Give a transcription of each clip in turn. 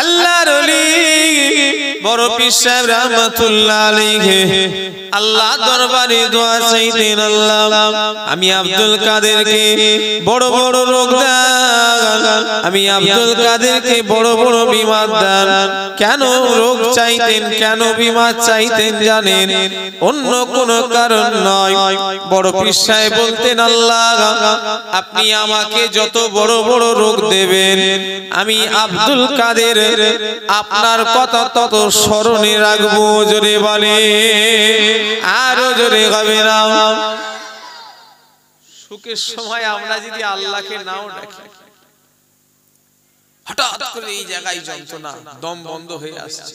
আল্লাহর ওলি বড় পীর সাহেব রাহমাতুল্লাহ আলাইহি আল্লাহ দরবারে দোয়া চাইতেন, আল্লাহ আমি আব্দুল কাদেরকে বড় বড় রোগ দান, আমি আব্দুল কাদেরকে বড় বড় বিমার দান। কেন রোগ চাইতেন, কেন বিমার চাইতেন জানেন? অন্য কোন কারণ নয়। বড় পীর সাহেব বলতেন, আল্লাহ আপনি আমাকে যত বড় বড় রোগ দেবেন আমি আব্দুল কাদের আপনার কথা তত স্মরণে রাখবো। জোরে বলে, আরো জোরে হবে না। সুখের সময় আমরা যদি আল্লাহকে নাও ডাকি, হঠাৎ করে এই জায়গায় যন্ত্রণা, দম বন্ধ হয়ে আসছে,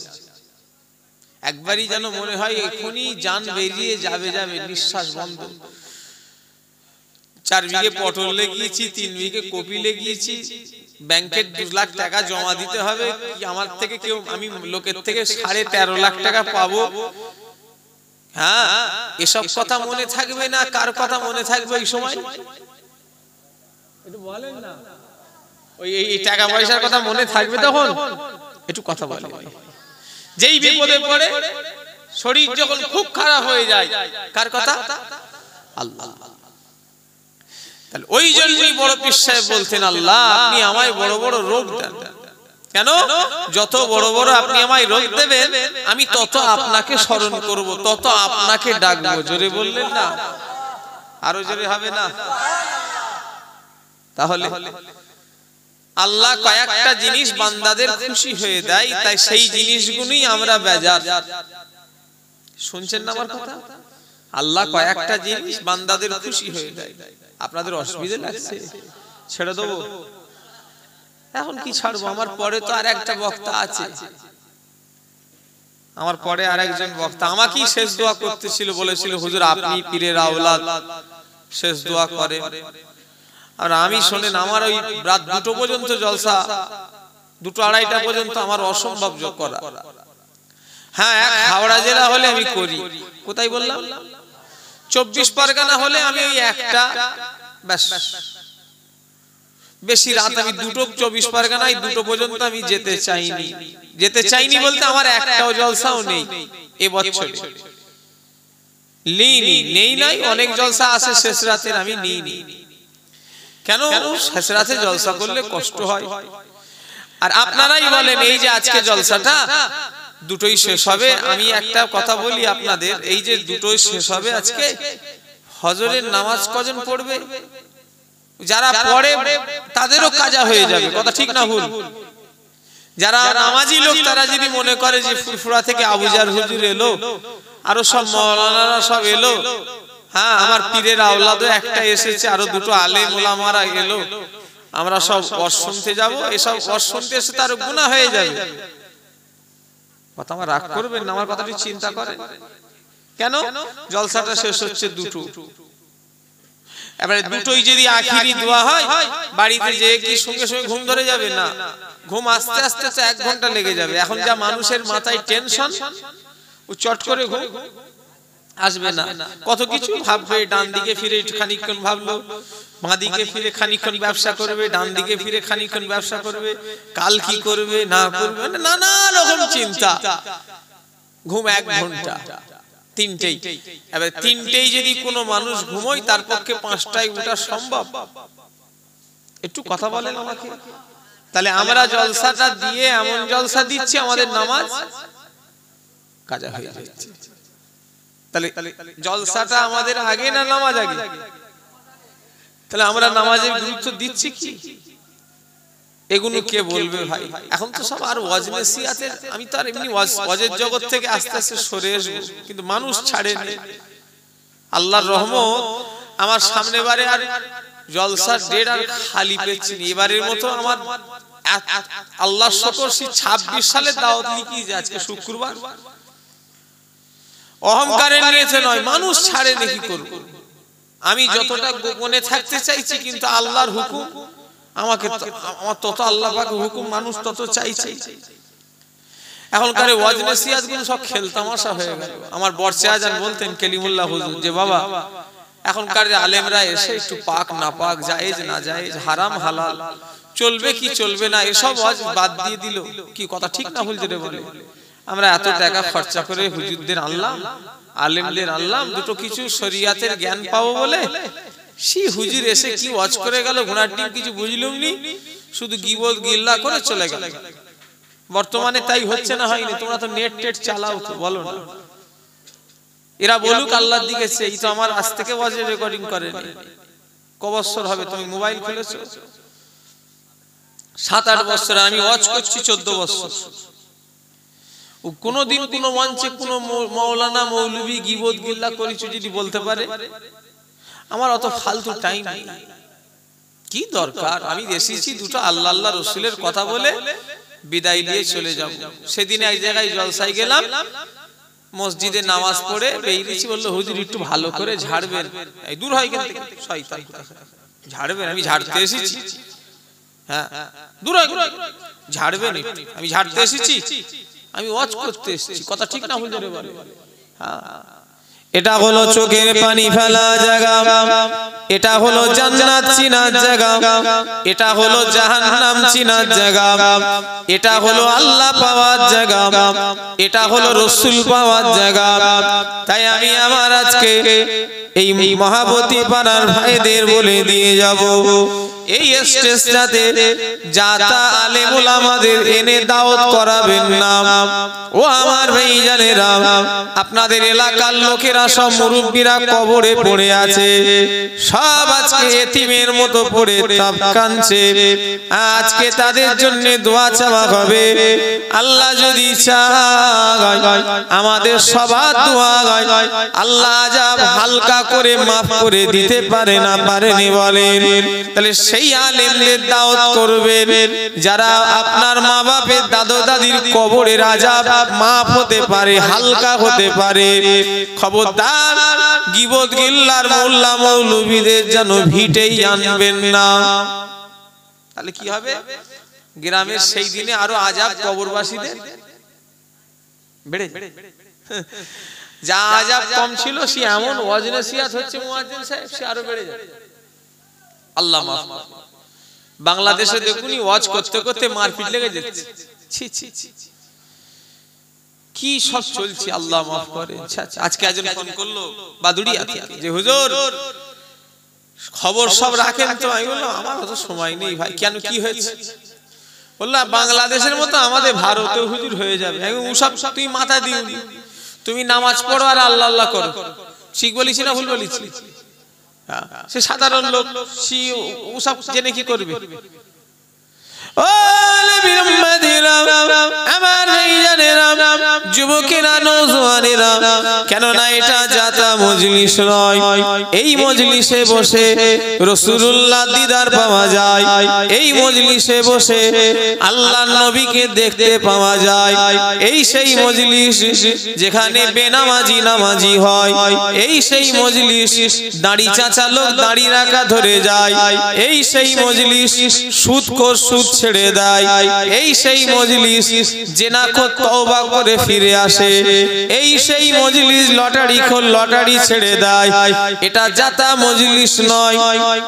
একবারই যেন মনে হয় এখনই জান বেরিয়ে যাবে, নিঃশ্বাস বন্ধ। 4 বিঘে পটল লাগিয়েছি, 3 বিঘে কপি লাগিয়েছি, ব্যাংকে 2 লাখ টাকা জমা দিতে হবে, আমার থেকে কেউ, আমি লোকের থেকে 13.5 লাখ টাকা পাবো। হ্যাঁ, এসব কথা মনে থাকবে না? কার কথা মনে থাকবে এই সময়? একটু বলেন না। ওই এই টাকা পয়সার কথা মনে থাকবে তখন? একটু কথা বলেন। যেই বিপদে পড়ে, শরীর যখন খুব খারাপ হয়ে যায়, কার কথা? আল্লাহ। তাহলে ওই জন্যই বড় পীর সাহেব বলতেন, আল্লাহ আপনি আমায় বড় বড় রোগ দেন। কেন? যত বড় বড় আপনি আমায় রোগ দেবেন আমি তত আপনাকে স্মরণ করব, তত আপনাকে ডাকবো। জোরে বললেন না? আরো জোরে হবে না? তাহলে আল্লাহ কয়েকটা জিনিস বান্দাদের খুশি হয়ে দেয়, তাই সেই জিনিসগুলোই আমরা বেজার। শুনছেন না আমার কথা? আল্লাহ কয়েকটা জিনিস বান্দাদের খুশি হয়ে দেয়। আপনাদের অসুবিধা লাগছে? ছেড়ে দেবো? এখন কি ছাড়বো? আমার পরে তো আর একটা বক্তা আছে, আমার পরে আরেকজন বক্তা আমাকেই শেষ দোয়া করতেছিল, বলেছিল হুজুর আপনি পীরের আওলাদ, শেষ দোয়া করে। আর আমি শোনেন, আমার ওই রাত 2টো পর্যন্ত জলসা, 2-2:30 পর্যন্ত আমার অসম্ভব যোগ করা। হ্যাঁ, হাওড়া জেলা হলে আমি করি, কোথায় বললাম, 24 পরগনা হলে আমি ওই একটা, ব্যাস। বেশি রাত আমি 24 পরগনায় 2টো পর্যন্ত আমি যেতে চাইনি বলতে আমার একটাও জলসাও নেই এবছর। নেই নাই, অনেক জলসা আছে শেষ রাতের, আমি নিইনি। কেন? শেষ রাতে জলসা করলে কষ্ট হয়। আর আপনারাই বলেন, এই যে আজকে জলসাটা 2টোই শেষ হবে, আমি একটা কথা বলি আপনাদের, এই যে 2টোই শেষ হবে আজকে, ফজরের নামাজ কজন পড়বে? যারা পড়ে তাদেরও কাজা হয়ে যাবে, কথা ঠিক না ভুল? যারা নামাজি লোক তারা যদি মনে করে যে ফুরফুরা থেকে আবুজার হুজুর এলো, আরো সব মাওলানারা সব এলো, হ্যাঁ আমার পীরের আওলাদও একটা এসেছে, আরো 2টো আলেম ওলামারা এলো, আমরা সব ওয়াজ শুনতে যাব, এসব ওয়াজ শুনতে এসে তার গুনাহ হয়ে যাবে। কথা আমার রাগ করবেন না, আমার কথাটি চিন্তা করেন। কেন? জলসাটা শেষ হচ্ছে 2টো, এবারে 2টোই যদি আখিরি দোয়া হয়, বাড়িতে যে কি সঙ্গে সঙ্গে ঘুম ধরে যাবে না, ঘুম আস্তে আস্তে তো 1 ঘন্টা লেগে যাবে। এখন যা মানুষের মাথায় টেনশন, ও চট করে ঘুম আসবে না, কত কিছু ভাববে, ডান দিকে ফিরে খানিকক্ষণ ভাবলো, বাঁ দিকে ফিরে খানিকক্ষণ ব্যবসা করবে, ডান দিকে ফিরে খানিকক্ষণ ব্যবসা করবে, কাল কি করবে না করবে, নানা রকম চিন্তা। ঘুম 1 ঘন্টা, 3টেই। এবার 3টেই যদি কোনো মানুষ ঘুমোয়, তার পক্ষে 5টায় ওঠা সম্ভব? একটু কথা বলেন আমাকে। তাহলে আমরা জলসাটা দিয়ে এমন জলসা দিচ্ছি, আমাদের নামাজ কাজা হয়ে যাচ্ছে। তাহলে জলসাটা আমাদের আগে না নামাজ আগে? তাহলে আমরা নামাজের গুরুত্ব দিচ্ছি কি? এগুলো কে বলবে ভাই? এখন তো সব আর ওয়াজ নসিহতের, আমি তো আর এমনি ওয়াজের জগৎ থেকে আস্তে আস্তে সরে আসবো, কিন্তু মানুষ ছাড়েনি। আল্লাহর রহমত, আমার সামনে বারে আর জলসার ডেট আর খালি পেয়েছি, এবারের মতো আমার আল্লাহর শুকর 26 সালে দাওয়াত লিখিয়েছে, আজকে শুক্রবার। অহংকারে নিয়েছে নয়, মানুষ ছাড়ে নাকি করব। আমি যতটা গোপনে থাকতে চাইছি, কিন্তু আল্লাহর হুকুম আমাকে, আমার তত আল্লাহ পাকের হুকুম মানুষ তত চাইছে। এখনকার ওয়াজ নসিহত গুলো সব খেলতামাশা হয়ে গেল। আমার বর্ষে আজান বলতেন কেলিমুল্লাহ হুজুর যে বাবা এখনকার আলেমরা এসে একটু পাক না পাক, জায়েজ না জায়েজ, হারাম হালাল, চলবে কি চলবে না, এসব ওয়াজ বাদ দিয়ে দিল। কি কথা ঠিক না ভুল যেটা বলে? আমরা এত টাকা খরচা করে হুজুরদের আনলাম, আলেমদের আনলাম, দুটো কিছু শরিয়াতের জ্ঞান পাবো বলে, সেই হুজুর এসে কি ওয়াজ করে গেল, ঘোড়ার ডিম কিছু বুঝলুম নি, শুধু গিবত গিল্লা করে চলে গেল। বর্তমানে তাই হচ্ছে না হয়নি? তোমরা তো নেট টেট চালাও, তো বলো না। এরা বলুক আল্লাহর দিকে, এই তো আমার আজ থেকে ওয়াজের রেকর্ডিং করেনি। ক বছর হবে তুমি মোবাইল খুলেছো? 7-8 বছর। আমি ওয়াজ করছি 14 বছর। কোনদিন কোন মঞ্চে কোন মাওলানা মৌলভী গিবত গিল্লা করেছো যদি বলতে পারে? আমার অত ফালতু টাইম নেই। কি দরকার? আমি এসেছি দুটো আল্লাহ আল্লাহ রসুলের কথা বলে বিদায় নিয়ে চলে যাব। সেদিন এক জায়গায় জলসায় গেলাম, মসজিদে নামাজ পড়ে বেরিয়েছি, বললো হুজুর একটু ভালো করে ঝাড়বেন। এই দূর হয় কেন শয়তান, ঝাড়বেন? আমি ঝাড়তে এসেছি? হ্যাঁ, দূর হয়, ঝাড়বেন? আমি ঝাড়তে এসেছি? আমি ওয়াজ করতে এসেছি। কথা ঠিক না ভুল ধরে বলে? হ্যাঁ, এটা হলো চোখের পানি ফেলা জায়গা, এটা হলো জান্নাত চিনার জায়গা, এটা হলো জাহান্নাম চিনার জায়গা, এটা হলো আল্লাহ পাওয়ার জায়গা, এটা হলো রাসূল পাওয়ার জায়গা। তাই আমি আমার আজকে এই মহাবতী পাড়ার ভাইদের বলে দিয়ে যাব, এই স্টেজটাতে যাতা আলেম ওলামাদের এনে দাওয়াত করাবেন না। ও আমার ভাইজানেরা, আপনাদের এলাকার লোকেরা সব মুরব্বীরা কবরে পড়ে আছে, সব আজকে এতিমের মতো পড়ে তাপ কাঁদছে। আজকে তাদের জন্য দোয়া চাওয়া হবে। আল্লাহ যদি চায় আমাদের সবার দোয়া আল্লাহ আযাব হালকা করে মাফ করে দিতে পারে না পারেনি বলেন? তাহলে সেই আলেমদের দাওয়াত করবেন যারা আপনার মা বাপের দাদু দাদির কবরের আযাব মাফ হতে পারে, হালকা হতে পারে। খবরদার গীবত গিল্লার মোল্লা মৌলভীদের যেন ভিটেই আনবেন না। তাহলে কি হবে? গ্রামের সেই দিনে আরো আযাব কবরবাসীদের বেড়ে, যা আযাব কম ছিল সে এমন ওয়াজ নসিহত হচ্ছে মুয়াজ্জিন সাহেব, সে আরো বেড়ে যাবে। আল্লাহ মাফ। বাংলাদেশে দেখুনি ওয়াজ করতে করতে মারপিট লেগে যাচ্ছে। ছি ছি ছি, কি সব চলছে, আল্লাহ মাফ করে। আজকে একজন ফোন করলো বাদুড়িয়া থেকে, যে হুজুর খবর সব রাখেন তো? আমি বললাম আমার অত সময় নেই ভাই। কেন, কি হয়েছে? বললাম বাংলাদেশের মতো আমাদের ভারতেও হুজুর হয়ে যাবে। আমি ওসব তুই মাথা দিওনি, তুমি নামাজ পড়ো আর আল্লাহ আল্লাহ করো। ঠিক বলিছি না ভুল বলিছি? সে সাধারণ লোক, সে ওসব জেনে কি করবে? আমার ভাইজানেরা, যুবকেরা, নওজোয়ানেরা, কেননা এটা জাতা মজলিস নয়। এই মজলিসে বসে রাসূলুল্লাহ দিদার পাওয়া যায়, এই মজলিসে বসে আল্লাহর নবীকে দেখতে পাওয়া যায়। এই সেই মজলিস যেখানে বেনামাজি নামাজি হয়, এই সেই মজলিস দাড়ি চাচা লোক দাড়ি রাখা ধরে যায়, এই সেই মজলিস সুদখোর সুদ ছেড়ে দেয়, এই সেই মজলিস জিনাখোর তওবা করে ফিরে আসে, এই সেই মজলিস লটারি খোর লটারি ছেড়ে দেয়। এটা জাতা মজলিস নয়,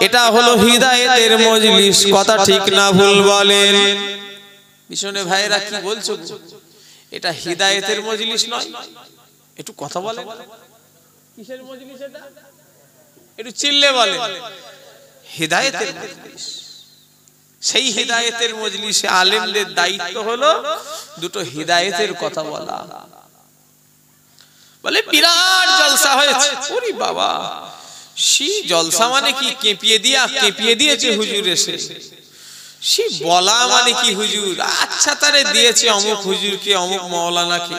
এটা হলো হিদায়াতের মজলিস। কথা ঠিক না ভুল বলেন? পিছনে ভাইরা কি বলছো? এটা হিদায়াতের মজলিস নয়। একটু কথা বলেন, কিসের মজলিস এটা? একটু চিল্লে বলেন। হিদায়াতের মজলিস। সেই হিদায়াতের মজলিসে আলেমদের দায়িত্ব হলো দুটো হিদায়াতের কথা বলা। বলে বিরাট জলসা হয়েছে। ওরে বাবা, সেই জলসা মানে কি? কেঁপিয়ে দিয়েছে হুজুর এসে। সে বলা মানে কি? হুজুর আচ্ছা তারে দিয়েছে অমুক হুজুরকে, অমুক মাওলানাকে।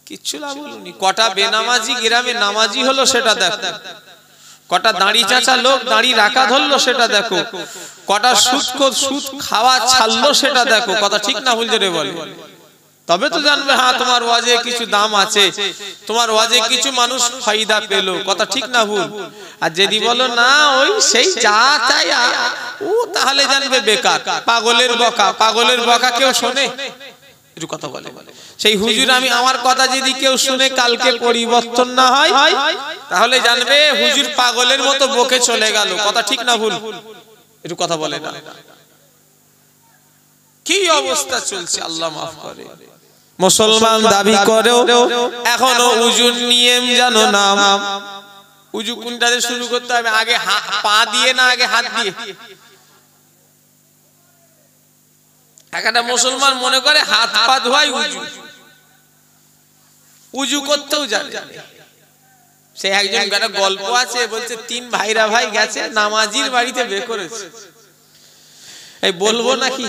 কিচ্ছু না বলুনি। কটা বেনামাজি গ্রামে নামাজি হলো সেটা দেখো, কটা দাড়ি চাচা লোক দাড়ি রাখা ধরলো সেটা দেখো, কটা সুদখোর সুদ খাওয়া ছাড়লো সেটা দেখো। কথা ঠিক না ভুল জোরে বলে? তবে তো জানবে হ্যাঁ তোমার ওয়াজে কিছু দাম আছে, তোমার ওয়াজে কিছু মানুষ ফায়দা পেলো। কথা ঠিক না ভুল? আর যদি বলো না ওই সেই যা চাই ও, তাহলে জানবে বেকার। পাগলের বকা, পাগলের বকা কেউ শোনে? একটু কথা বলে সেই হুজুর আমি আমার কথা যদি কেউ শুনে কালকে পরিবর্তন না হয় তাহলে জানবে হুজুর পাগলের মতো বকে চলে গেল। কথা ঠিক না ভুল? একটু কথা বলে না। কি অবস্থা চলছে আল্লাহ মাফ করে। মুসলমান দাবি করেও এখনো উজুর নিয়ম জানো না। উজু কোনটাতে শুরু করতে হবে? আগে পা দিয়ে না আগে হাত দিয়ে? একটা মুসলমান মনে করে হাত পা ধোয়াই উজু, উজু করতেও জানে। সে একজন একটা গল্প আছে, বলছে 3 ভাইরা ভাই গেছে নামাজির বাড়িতে বে করেছে। এই বলবো নাকি?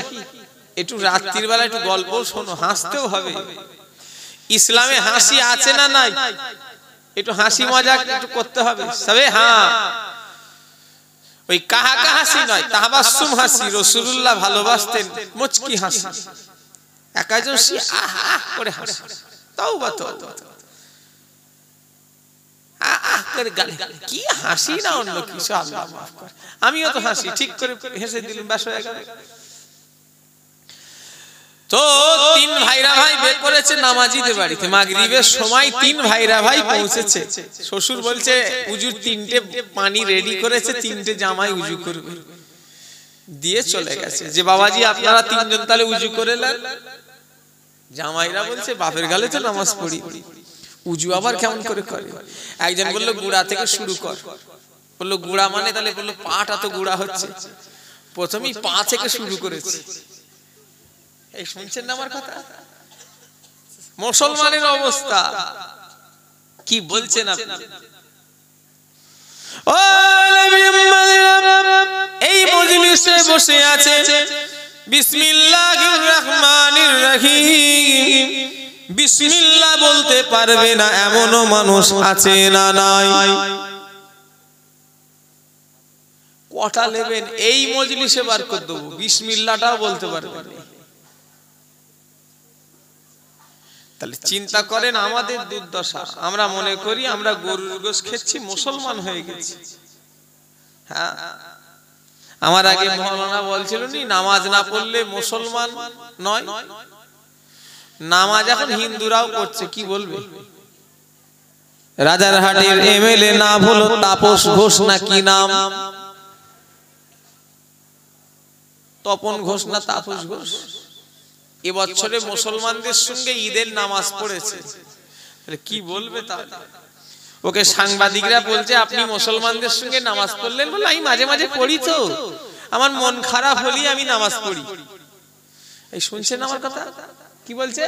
একটু রাত্রির বেলা একটু গল্প শোনো, হাসতেও হবে। ইসলামে হাসি আছে না নাই? একটু হাসি মজাক একটু করতে হবে সবে। হ্যাঁ, ওই কাহা হাসি নয়, তাবাসসুম হাসি। রাসূলুল্লাহ ভালোবাসতেন মুচকি হাসি। একজন সে আহা করে হাসে, তাওবা তাওবা, আহা করে গালে। কি হাসি না অন্য কিছু, আল্লাহ মাফ করে। আমিও তো হাসি, ঠিক করে হেসে দিলাম, ব্যাস হয়ে গেল। তো 3 ভাইরা ভাই বের করেছে নামাজিদের বাড়িতে। মাগরিবের সময় 3 ভাইরা ভাই পৌঁছেছে। শ্বশুর বলছে উজুর 3টে পানি রেডি করেছে, 3টে জামাই উজু করবে, দিয়ে চলে গেছে। যে বাবাজি আপনারা 3 জন তাহলে উজু করে নেন। জামাইরা বলছে বাপের গালে তো নামাজ পড়ি, উজু আবার কেমন করে করে? একজন বলল গুড়া থেকে শুরু কর। বলল গুড়া মানে? তাহলে বলল পাটা তো গুড়া হচ্ছে, প্রথমেই পা থেকে শুরু করেছে। এই শুনছেন না আমার কথা? মুসলমানের অবস্থা কি বলছেন আপনি? এই মজলিসে বসে আছে, বিসমিল্লাহির রহমানির রহিম বিসমিল্লাহ বলতে পারবে না এমনও মানুষ আছে না নাই? কটা নেবেন এই মজলিসে বার করে দেবো, বিসমিল্লাহটাও বলতে পারবে না। তাহলে চিন্তা করেন আমাদের দুর্দশা। আমরা মনে করি আমরা গরুর গোশত খেচ্ছি, মুসলমান হয়ে গেছি। হ্যাঁ, আমার আগে মৌলানা বলছিল নি নামাজ না পড়লে মুসলমান নয়। নামাজ এখন হিন্দুরাও করছে, কি বলবে? রাজারহাটের এমএলএ না হলো তাপস ঘোষ না কি নাম? তপন ঘোষ না তাপস ঘোষ? এবছরে মুসলমানদের সঙ্গে ঈদের নামাজ পড়েছে। কি বলবে তাহলে? ওকে সাংবাদিকরা বলছে আপনি মুসলমানদের সঙ্গে নামাজ পড়লেন। বলে আমি মাঝে মাঝে পড়ি, তো আমার মন খারাপ হলেই আমি নামাজ পড়ি। এই শুনছেন আমার কথা? কি বলছে?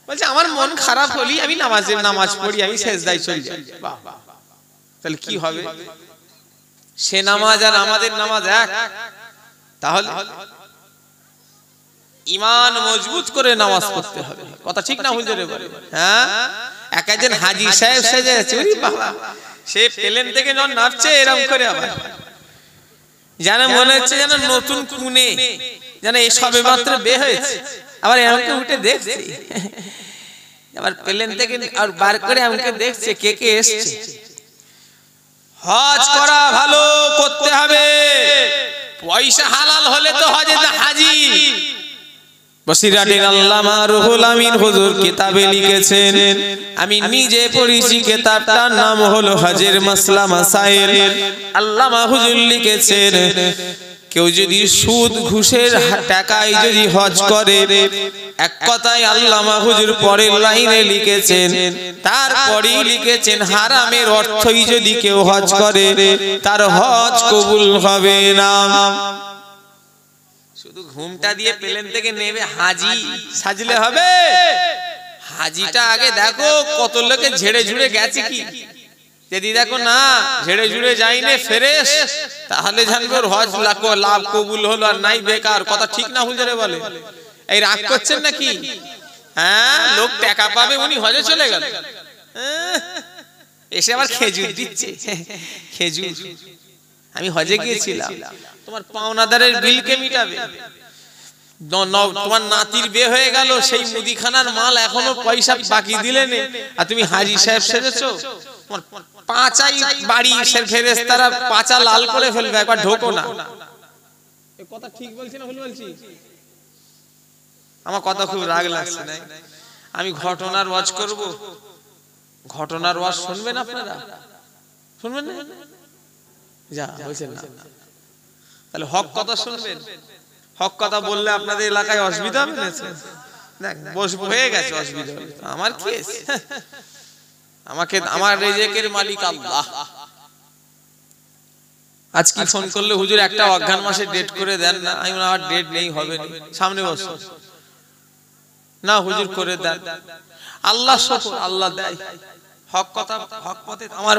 বলছে আমার মন খারাপ হলেই আমি নামাজ পড়ি, আমি সেজদায় চলে যাই। বাহ, তাহলে কি হবে? সে নামাজ আর আমাদের নামাজ এক? তাহলে ঈমান মজবুত করে নামাজ পড়তে হবে। কথা ঠিক না হুজুরে বলে? হ্যাঁ, একজন হাজী সাহেব সেজে আছে, ওরে বাবা, সে প্লেন থেকে নামছে এরকম করে, আবার যেন মনে হচ্ছে যেন নতুন কুনে, যেন এই সবে মাত্র বের হয়েছে, আবার এমনকে উঠে দেখছে, আবার প্লেন থেকে আর বার করে এমনকে দেখছে কে কে এসছে। হজ করা ভালো, করতে হবে, পয়সা হালাল হলে তো হজে হাজি। বসিরাটের আল্লামা রুহুল আমিন হুজুর কিতাবে লিখেছেন, আমি নিজে পড়েছি, কিতাবটার নাম হলো হজের মাসলা মাসাইল। আল্লামা হুজুর লিখেছেন কেউ যদি সুদ ঘুষের টাকায় যদি হজ করে, এক কথায় আল্লামা হুজুর পরের লাইনে লিখেছেন, তারপরেই লিখেছেন হারামের অর্থই যদি কেউ হজ করে তার হজ কবুল হবে না। শুধু ঘুমটা দিয়ে প্লেন থেকে নেবে হাজি সাজলে হবে? হাজিটা আগে দেখো কত লোকে ঝেড়ে ঝুড়ে গেছে কি। যদি দেখো না ঝেড়ে ঝুড়ে যায়নি ফ্রেশ, তাহলে জানবো হজ লাভ কবুল হলো, আর নাই বেকার। কথা ঠিক না হুজুরে বলে? এই রাগ করছেন নাকি? হ্যাঁ, লোক টাকা পাবে, উনি হজে চলে গেল, এসে আবার খেজুর দিচ্ছে। খেজুর, আমি হজে গিয়েছিলাম, তোমার পাওনাদারের বিল কে মিটাবে? তোমার নাতির বিয়ে হয়ে গেল, সেই মুদিখানার মাল এখনো পয়সা বাকি দিলে নে, আর তুমি হাজী সাহেব সেজেছো। পাঁচাই বাড়ি ফেরেশতারা পাঁচা লাল করে ফেলবে, একবার ঢোকো না। এই কথা ঠিক বলছি না ভুল বলছি? আমার কথা খুব রাগ লাগছে না, আমি ঘটনার ওয়াজ করব, ঘটনার ওয়াজ শুনবেন আপনারা? শুনবেন না? যা হয়েছে না, তাহলে হক কথা শুনবেন। হক কথা বললে আপনাদের এলাকায় অসুবিধা হবে না? বসবো হয়ে গেছে, অসুবিধা হবে আমার কি? আমাকে আমার রিজিকের মালিক আল্লাহ। আজ কি ফোন করলে হুজুর একটা অজ্ঞান মাসে ডেট করে দেন না, আমি আমার ডেট নেই, হবে না, সামনে বসো না হুজুর করে দেন। আল্লাহ শুকর, আল্লাহ দেয় হক কথা, হক পথে। আমার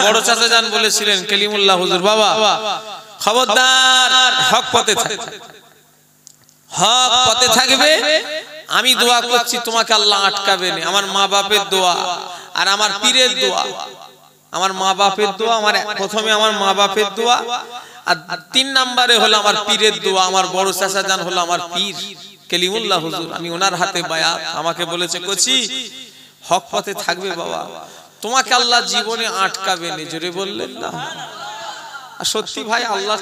বড় চাচা জান বলেছিলেন কালিমুল্লাহ হুজুর, বাবা খবরদার হক পথে থাকবে, হক পথে থাকবে। আমি দোয়া করছি তোমাকে আল্লাহ আটকাবে না। আমার মা বাপের দোয়া আর আমার পীরের দোয়া, আমার মা বাপের দোয়া, আমার প্রথমে আমার মা বাপের দোয়া, আর 3 নম্বরে হলো আমার পীরের দোয়া। আমার বড় চাচা জান হলো আমার পীর কালিমুল্লাহ হুজুর, আমি ওনার হাতে বায়াত। আমাকে বলেছে কোচি হক পথে থাকবে বাবা, তোমাকে আল্লাহ জীবনে আটকাবে না। জোরে বললেন না? আর সত্যি ভাই আল্লাহ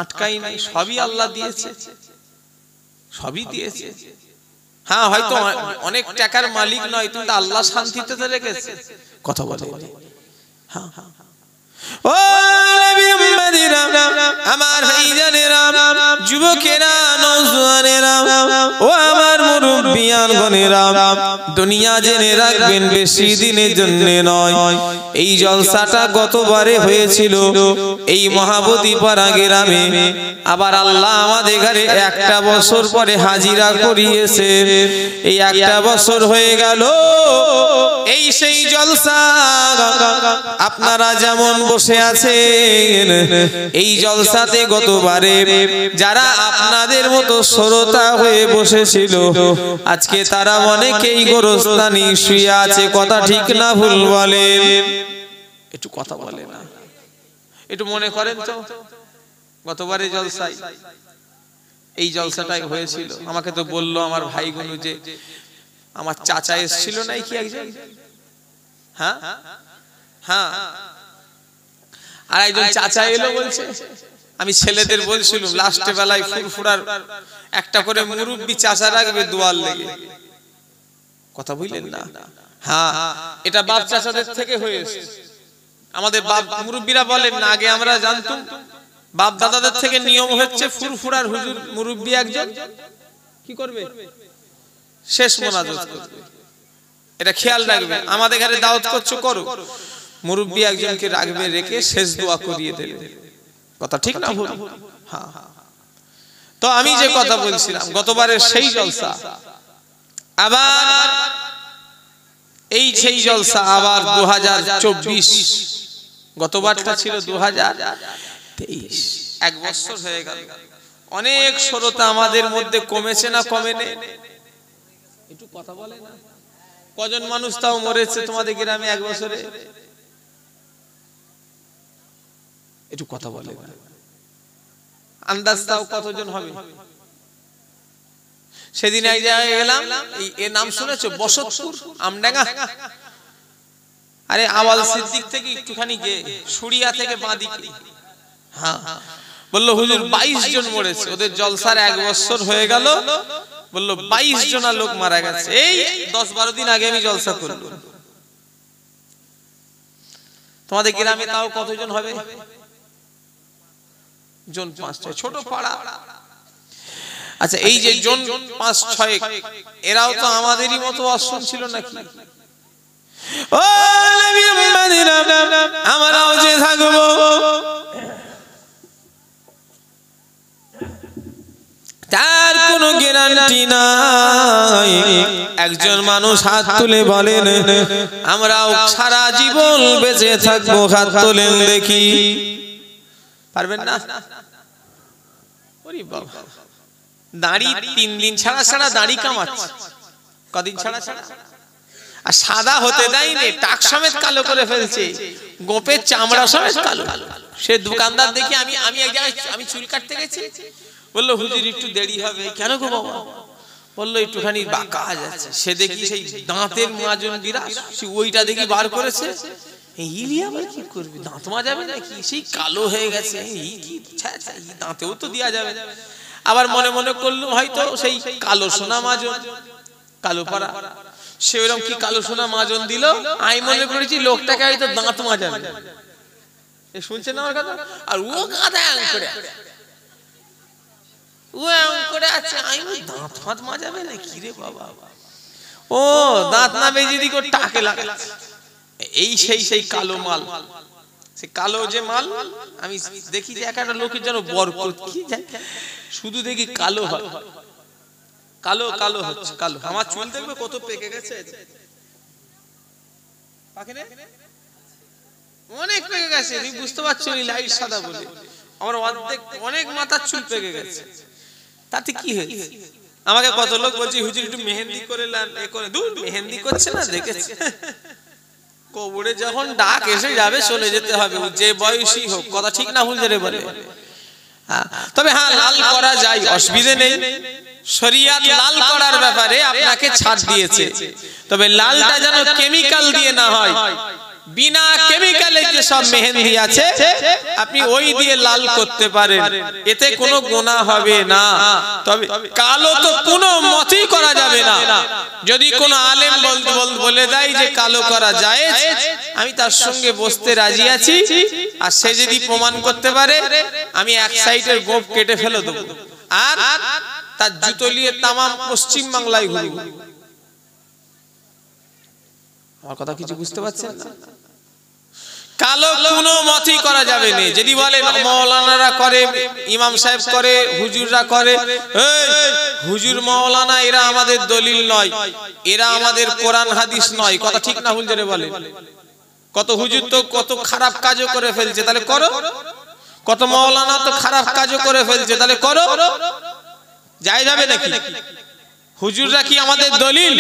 আটকাই নাই, সবই আল্লাহ দিয়েছে, সবই দিয়েছে। হ্যাঁ হয়তো অনেক টাকার মালিক নয়, কিন্তু আল্লাহ শান্তিতে তো রেখেছে। কথা বলে হ্যাঁ ও নবী উম্মতিরা, আমার ভাইজানেরা, যুবকেরা, নওজোয়ানেরা, ও আমার মুরব্বিয়ানগণেরা, দুনিয়া জেনে রাখবেন বেশি দিনের জন্য নয়। এই জলসাটা গতবারে হয়েছিল এই মহাবতীপাড়া গ্রামে, আবার আল্লাহ আমাদের ঘরে 1টা বছর পরে হাজিরা করিয়েছে। এই 1টা বছর হয়ে গেল এই সেই জলসা। আপনারা যেমন বসে আছেন এই জলসাতে গতবারে যারা আপনাদের মতো শ্রোতা হয়ে বসেছিল, আজকে তারা অনেকেই গোরস্থানে শুয়ে আছে। কথা ঠিক না ভুল বলেন? একটু কথা বলে না, একটু মনে করেন তো। গতবারে জলসায় এই জলসাটাই হয়েছিল। আমাকে তো বললো আমার ভাইগুলো যে আমার চাচা এসেছিল নাই কি একজন, হ্যাঁ হ্যাঁ, আর একজন চাচা এলো বলছে, আমি ছেলেদের বলছিলাম লাস্টে বেলায় ফুরফুরার একটা করে মুরব্বি চাচা রাখবে দোয়ার লেগে। কথা বুঝলেন না? হ্যাঁ, এটা বাপ চাচাদের থেকে হয়েছে। আমাদের বাপ মুরব্বিরা বলেন না, আগে আমরা জানতাম বাপ দাদাদের থেকে নিয়ম হচ্ছে ফুরফুরার হুজুর মুরব্বি একজন কি করবে, শেষ মোনাজাত করবে। এটা খেয়াল রাখবে। আমাদের ঘরে দাওয়াত করছো, করো, মুরব্বি একজনকে রাখবে, রেখে শেষ দোয়া করিয়ে দেবে। কথা ঠিক না ভুল? হ্যাঁ। তো আমি যে কথা বলছিলাম গতবারের সেই জলসা, আবার এই সেই জলসা আবার 2024, গতবারটা ছিল 2023, 1 বছর হয়ে গেল। অনেক শ্রোতা আমাদের মধ্যে কমেছে না কমেনি? একটু কথা বলে না? কজন মানুষ তাও মরেছে তোমাদের গ্রামে 1 বছরে? একটু কথা বলে না, আন্দাজ দাও কতজন হবে? সেদিন এক জায়গায় গেলাম, এর নাম শুনেছো? বসতপুর, আমডাঙ্গা। আরে আওয়াল সিদ্দিক থেকে একটুখানি গিয়ে সুরিয়া থেকে বাঁদিকে, হ্যাঁ, বললো হুজুর 22 জন মরেছে। ওদের জলসার 1 বছর হয়ে গেল, বললো 22 জনা লোক মারা গেছে। এই 10-12 দিন আগে আমি জলসা করব। তোমাদের গ্রামে তাও কতজন হবে? জন 5-6, ছোট পাড়া। আচ্ছা, এই যে জন 5-6, এরাও তো আমাদেরই মতো অসুন ছিল নাকি? ও নবী উম্মতিরা, আমরাও যে থাকবো তার কোনো গ্যারান্টি নাই। একজন মানুষ হাত তুলে বলেন আমরাও সারা জীবন বেঁচে থাকবো, হাত তোলেন দেখি। পারবেন না? ওরে বাবা, দাড়ি 3 দিন ছাড়া ছাড়া দাড়ি কামাচ্ছে। কদিন ছাড়া ছাড়া? আর সাদা হতে দেয়নি, টাক সমেত কালো করে ফেলছে, গোপের চামড়া সমেত কালো। সে দোকানদার দেখি আমি এক জায়গায় আমি চুল কাটতে গেছি, বললো হুজুর একটু দেরি হবে। কেন গো বাবা? বললো একটুখানি বাঁকা যাচ্ছে। সে দেখি সেই দাঁতের মাজন বিরাজ, সে ওইটা দেখি বার করেছে। ইলি আবার কি করবি, দাঁত মাজাবে নাকি? সেই কালো হয়ে গেছে, এই কি দাঁতেও তো দেওয়া যাবে। আবার মনে মনে করলাম হয়তো সেই কালো সোনা মাজন, কালো পাড়া, সে ওরকম কি কালো সোনা মাজন দিল, আমি মনে করেছি লোকটাকে হয়তো দাঁত মাজাবে। শুনছেন আমার কথা? আর ও গাধা করে ও এমন করে আছে, আমি দাঁত ফাঁত মাজাবে না কি রে বাবা, ও দাঁত না বেজে দিক টাকে লাগে। এই সেই কালো মাল, সে কালো যে মাল আমি দেখি যে একটা লোকের যেন বরকত কি যায়, শুধু দেখি কালো হয়, কালো কালো হচ্ছে কালো। আমার চুল দেখবে কত পেকে গেছে, অনেক পেকে গেছে, তুমি বুঝতে পারছো না লাইট সাদা বলে, আমার অর্ধেক অনেক মাথার চুল পেকে গেছে। তাতে কি হয়েছে? আমাকে কত লোক বলছে হুজুর একটু মেহেন্দি করে নেন, এ করে দূর মেহেন্দি করছে না, দেখেছে কবরে যখন ডাক এসে যাবে চলে যেতে হবে, যে বয়সী হোক। কথা ঠিক না ভুল জেনে বলে? তবে হ্যাঁ লাল করা যায়, অসুবিধা নেই। শরিয়াত লাল করার ব্যাপারে আপনাকে ছাড় দিয়েছে, তবে লালটা যেন কেমিক্যাল দিয়ে না হয়। বিনা কেমিক্যালে যে সব মেহেন্দি আছে আপনি ওই দিয়ে লাল করতে পারেন, এতে কোনো গুনাহ হবে না। তবে কালো তো কোনো মতেই করা যাবে না। যদি কোনো আলেম বলে দেয় যে কালো করা যায়, আমি তার সঙ্গে বসতে রাজি আছি, আর সে যদি প্রমাণ করতে পারে আমি এক সাইডের গোপ কেটে ফেলে দেবো, আর তার জুতো নিয়ে তামাম পশ্চিম বাংলায় ঘুরব। আমার কথা কিছু বুঝতে পারছেন না? কালো কোনো মতই করা যাবে না। যদি বলেন মাওলানারা করে, ইমাম সাহেব করে, হুজুররা করে, হুজুর মাওলানা এরা আমাদের দলিল নয়, এরা আমাদের কোরআন হাদিস নয়। কথা ঠিক না ভুল জেনে বলে? কত হুজুর তো কত খারাপ কাজও করে ফেলছে, তাহলে করো। কত মাওলানা তো খারাপ কাজও করে ফেলছে, তাহলে করো। যায় যাবে নাকি? হুজুররা কি আমাদের দলিল?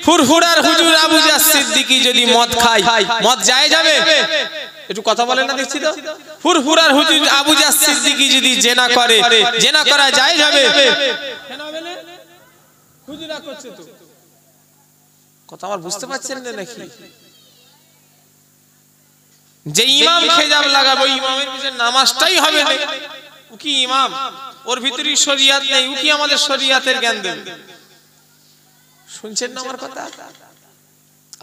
ফুরফুরার হুজুর আবু জাহ সিদ্দিকী যদি মদ খায়, মদ যায় যাবে? একটু কথা বলেন না দেখছি তো। ফুরফুরার হুজুর আবু জাহ সিদ্দিকী যদি জিনা করে, জিনা করা যায় যাবে? কেন হবে না? হুজুররা করছে তো। কথা আমার বুঝতে পারছেন না নাকি? যে ইমাম খেজাব লাগাবে ওই ইমামের পিছনে নামাজটাই হবে না। ও কি ইমাম? ওর ভিতরে শরিয়াত নেই, ও কি আমাদের শরিয়াতের জ্ঞান দেবে? শুনছেন না আমার কথা?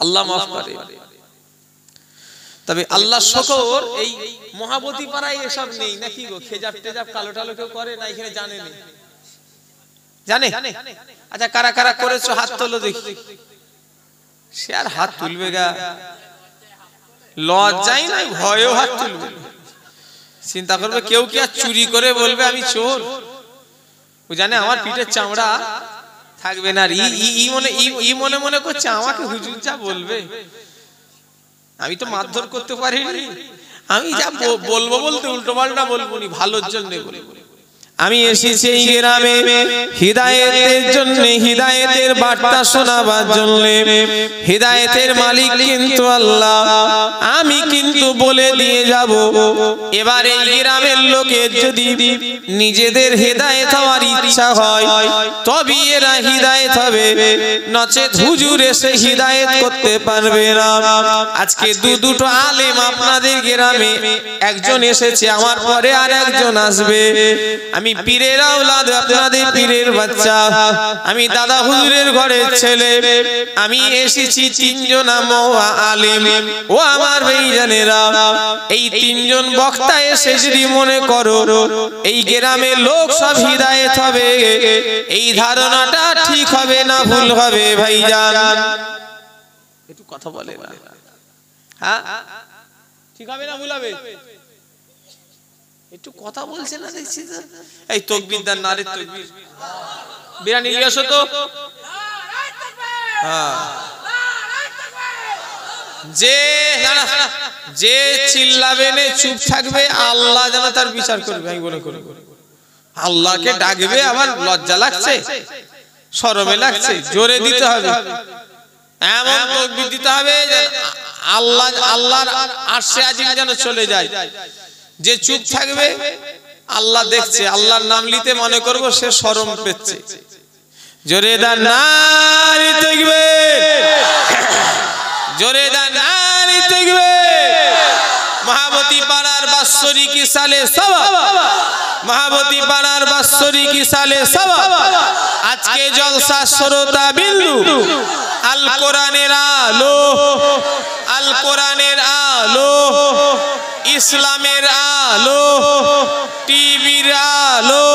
আল্লাহ মাফ করে। তবে আল্লাহ শুকর এই মহাবতী পাড়ায় এসব নেই নাকি গো? খেজাব টেজাব কালো টালো কেউ করে না এখানে? জানে না? জানে? আচ্ছা কারা কারা করেছো হাত তোলো দেখি। সে আর হাত তুলবে গা? লজ্জাই নাই, ভয়েও হাত তুলবে। চিন্তা করবে কেউ কি আর চুরি করে বলবে আমি চোর? ও জানে আমার পিঠের চামড়া থাকবে না। ই মনে মনে করছে আমাকে হুজুর যা বলবে, আমি তো মারধর করতে পারিনি, আমি যা বলবো বলতে উল্টো পাল্টা বলবো নি, ভালোর জন্য বলবো। আমি এসেছি এই গ্রামে হিদায়াতের জন্য, হিদায়াতের বার্তা শোনাবার জন্য। হিদায়াতের মালিক কিন্তু আল্লাহ। আমি কিন্তু বলে দিয়ে যাব, এবার এই গ্রামের লোকের যদি নিজেদের হিদায়াত হওয়ার ইচ্ছা হয় তবে এরা হিদায়াত হবে, নচেত হুজুর এসে হিদায়াত করতে পারবে না। আজকে দুটো আলেম আপনাদের গ্রামে, একজন এসেছে, আমার পরে আর একজন আসবে। আমি পীরের আওলাদ, আপনাদের পীরের বাচ্চা, আমি দাদা হুজুরের ঘরের ছেলে। আমি এসেছি তিনজন আলেম। ও আমার ভাইজানেরা, এই তিনজন বক্তা এসে যদি মনে করো এই গ্রামের লোক সব হিদায়াত হবে, এই ধারণাটা ঠিক হবে না ভুল হবে ভাইজান? একটু কথা বলে না? হ্যাঁ ঠিক হবে না ভুল হবে? একটু কথা বলছে না দেখছি। এই তাকবীর দান, নারে তাকবীর। বিরানি নিয়ে আসো তো। হ্যাঁ, যে চিল্লাবে না চুপ থাকবে আল্লাহ যেন তার বিচার করবে। আমি মনে করি আল্লাহকে ডাকবে, আবার লজ্জা লাগছে, শরমে লাগছে, জোরে দিতে হবে, এমন তাকবীর দিতে হবে আল্লাহর আরশে আজিম যেন চলে যায়। যে চুপ থাকবে আল্লাহ দেখছে, আল্লাহর নাম নিতে মনে করবো সে শরম পেচ্ছে। জোরে দান নারে তাকবীর, জোরে দান নারে তাকবীর। মহাবতী পাড়ার বাৎসরিক সালে সওয়াব মহাবতী পাড়ার বাৎসরিক ইসালে সওয়াব আজকে জলসা শ্রোতা বিন্দু আল কোরআনের আলো, আল কোরআনের আলো, ইসলামের আলো, টিভির আলো,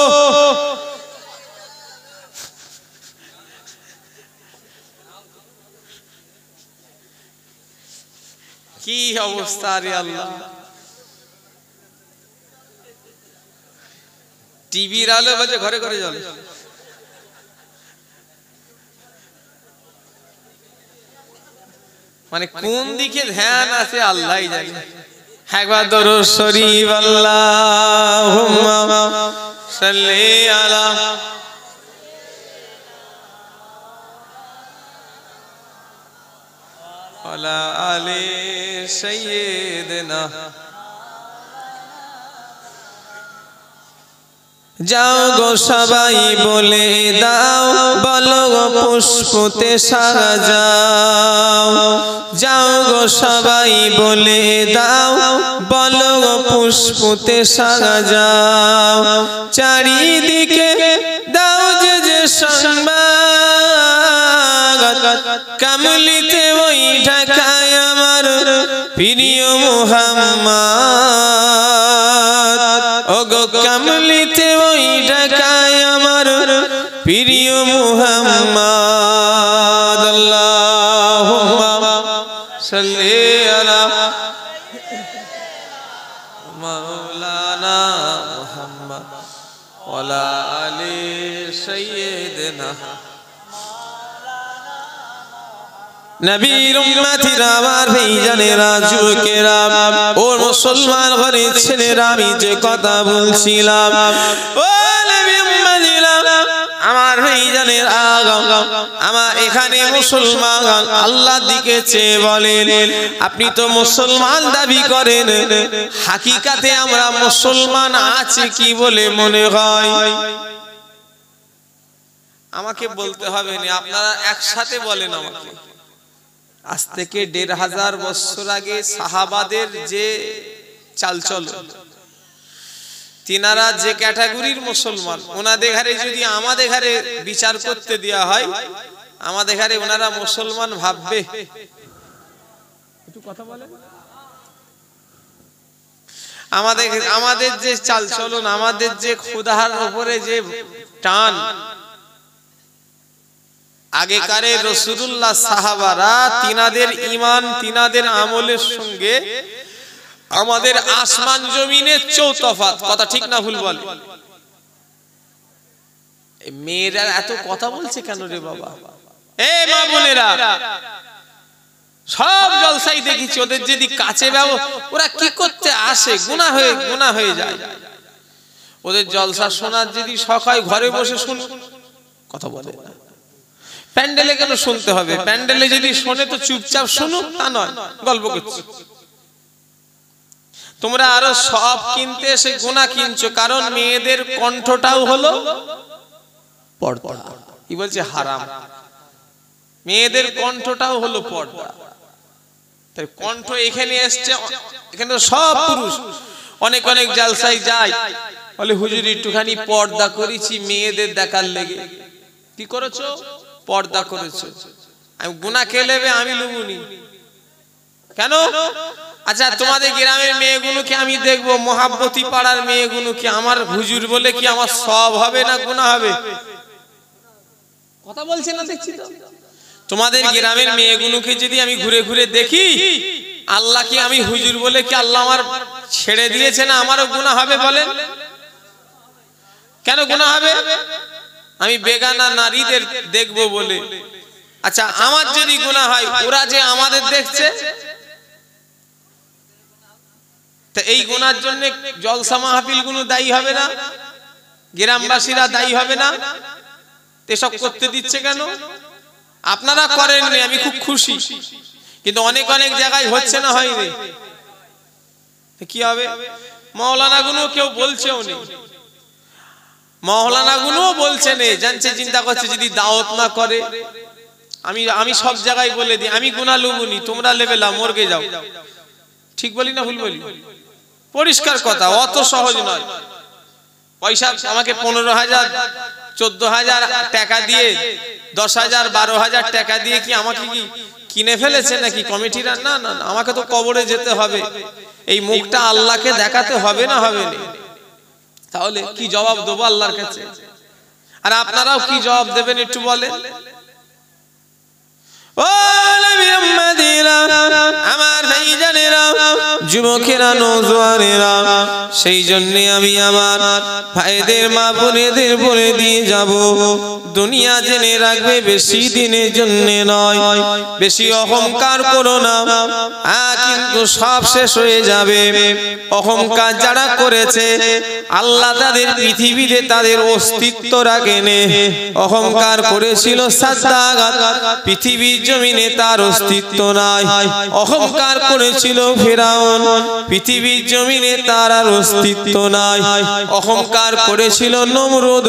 কি অবস্থা রে আল্লাহ। টিভির আলো বাজে ঘরে ঘরে জ্বলে। মানে কোন দিকে ধ্যান আছে আল্লাহই জানে। একবার দরুদ শরীফ আল্লাহুম্মা সাল্লি আলা ওয়ালা আলি সাইয়্যিদিনা। যাও গো সবাই বলে দাও, বলো গো পুষ্পতে সাজাও। যাও গো সবাই বলে দাও, বলো গো পুষ্পতে সাজাও। চারিদিকে দাও যে যে সংবাদ, কামলিতে ওই ঢাকায় আমার প্রিয় মুহাম্মদ। ও গো কামলিতে ওই ঢাকায় আমার প্রিয় মুহাম্মদ। আল্লাহুম্মা সাল্লি আলা মাওলানা মুহাম্মদ ওয়ালা আলি সাইয়্যিদিনা। নবীর উম্মতিরা আমার ভাইজানেরা যুবকেরা ও মুসলমান ঘরের ছেলেরা, আমি যে কথা বলছিলাম ও নবীর উম্মতিরা আমার ভাইজানেরা, আমার এখানে মুসলমান আল্লাহর দিকে চেয়ে বলেন আপনি তো মুসলমান দাবি করেন, হাকিকাতে আমরা মুসলমান আছি কি বলে মনে হয়? আমাকে বলতে হবে না, আপনারা একসাথে বলেন আমাকে। আজ থেকে ১৫০০ বছর আগে সাহাবাদের যে চালচল, তিনারা যে ক্যাটাগরির মুসলমান, ওনাদের ঘরে যদি আমাদের ঘরে বিচার করতে দেওয়া হয়, আমাদের ঘরে ওনারা মুসলমান ভাববে? একটু কথা বলেন। আমাদের যে চালচলন, আমাদের যে খোদার উপরে যে টান, আগেকারের রাসূলুল্লাহ সাহাবারা তিনাদের ঈমান তিনাদের আমলের সঙ্গে আমাদের আসমান জমিনের চৌতফাত। কথা ঠিক না ভুল বলে? মেয়েরা এত কথা বলছে কেন রে বাবা? এ মা বোনেরা, সব জলসাই দেখেছি, ওদের যদি কাছে যাও ওরা কি করতে আসে, গুনাহ হয়ে যায়। ওদের জলসা শোনার যদি শখ হয় ঘরে বসে শুনুন, কথা বলে না। প্যান্ডেলে কেন শুনতে হবে? প্যান্ডেলে যদি শোনে তো চুপচাপ শুনুক, তা নয় গল্প করছে। তোমরা আরো সব কিনতে এসে গুনাহ কিনছো, কারণ মেয়েদের কণ্ঠটাও হলো পর্দা। কি বলছে? হারাম। মেয়েদের কণ্ঠটাও হলো পর্দা। তাই কণ্ঠ এখানে এসছে, এখানে সব পুরুষ। অনেক অনেক জালসায় যায়, বলে হুজুর একটুখানি পর্দা করেছি মেয়েদের দেখার লেগে। কি করেছো? পর্দা করেছো। আমি গুনাহ কে নেবে? আমি লুবুনি কেন? আচ্ছা, তোমাদের গ্রামের মেয়েগুলোকে আমি দেখবো, মহাব্বতী পাড়ার মেয়েগুলোকে আমার হুজুর বলে কি আমার সব হবে না গুনাহ হবে? কথা বলছে না দেখছি তো। তোমাদের গ্রামের মেয়েগুলোকে যদি আমি ঘুরে ঘুরে দেখি, আল্লাহ কি আমি হুজুর বলে কি আল্লাহ আমার ছেড়ে দিয়েছে না? আমারও গুনাহ হবে বলেন? কেন গুনাহ হবে? আমি বেগানা নারীদের দেখবো বলে। আচ্ছা, আমার যদি গুনাহ হয়, ওরা যে আমাদের দেখছে, তো এই গুনার জন্য জলসা মাহফিল গুলো দায়ী হবে না? গ্রামবাসীরা দায়ী হবে না? এসব করতে দিচ্ছে কেন? আপনারা করেননি, আমি খুব খুশি, কিন্তু অনেক অনেক জায়গায় হচ্ছে না, হয়নি। কি হবে? মাওলানা গুলো কেউ বলছেও নেই, মাওলানা গুলো বলছে নেই, জানছে, চিন্তা করছে যদি দাওয়াত না করে। আমি সব জায়গায় বলে দিই, আমি গুনাহ লুবুনি, তোমরা লেবেলা মরগে যাও। ঠিক বলি না ভুল বলি? পরিষ্কার কথা, অত সহজ নয়। পয়সা আমাকে 15,000 14,000 টাকা দিয়ে 10,000 12,000 টাকা দিয়ে কি আমাকে কি কিনে ফেলেছে নাকি কমিটিরা? না না না, আমাকে তো কবরে যেতে হবে, এই মুখটা আল্লাহকে দেখাতে হবে না হবে না? তাহলে কি জবাব দেবো আল্লাহর কাছে? আর আপনারাও কি জবাব দেবেন একটু বলেন। ও নবী উম্মতিরা, আমার ভাইজানেরা, যুবকেরা, নওজোয়ানেরা, সেই জন্য আমি আমার ভাইদের মা বোনেদের বলে দিয়ে যাব, দুনিয়া জেনে রাখবে বেশি দিনের জন্য নয়, বেশি অহংকার করো না, কিন্তু সব শেষ হয়ে যাবে। অহংকার যারা করেছে আল্লাহ তাদের পৃথিবীতে তাদের অস্তিত্ব রাখেনি। অহংকার করেছিল সাদ্দাত, পৃথিবীর জমিনে তার অস্তিত্ব নাই। অহংকার করেছিল ফিরাউন, পৃথিবীর জমিনে তার আর অস্তিত্ব নাই। অহংকার করেছিল নমরুদ,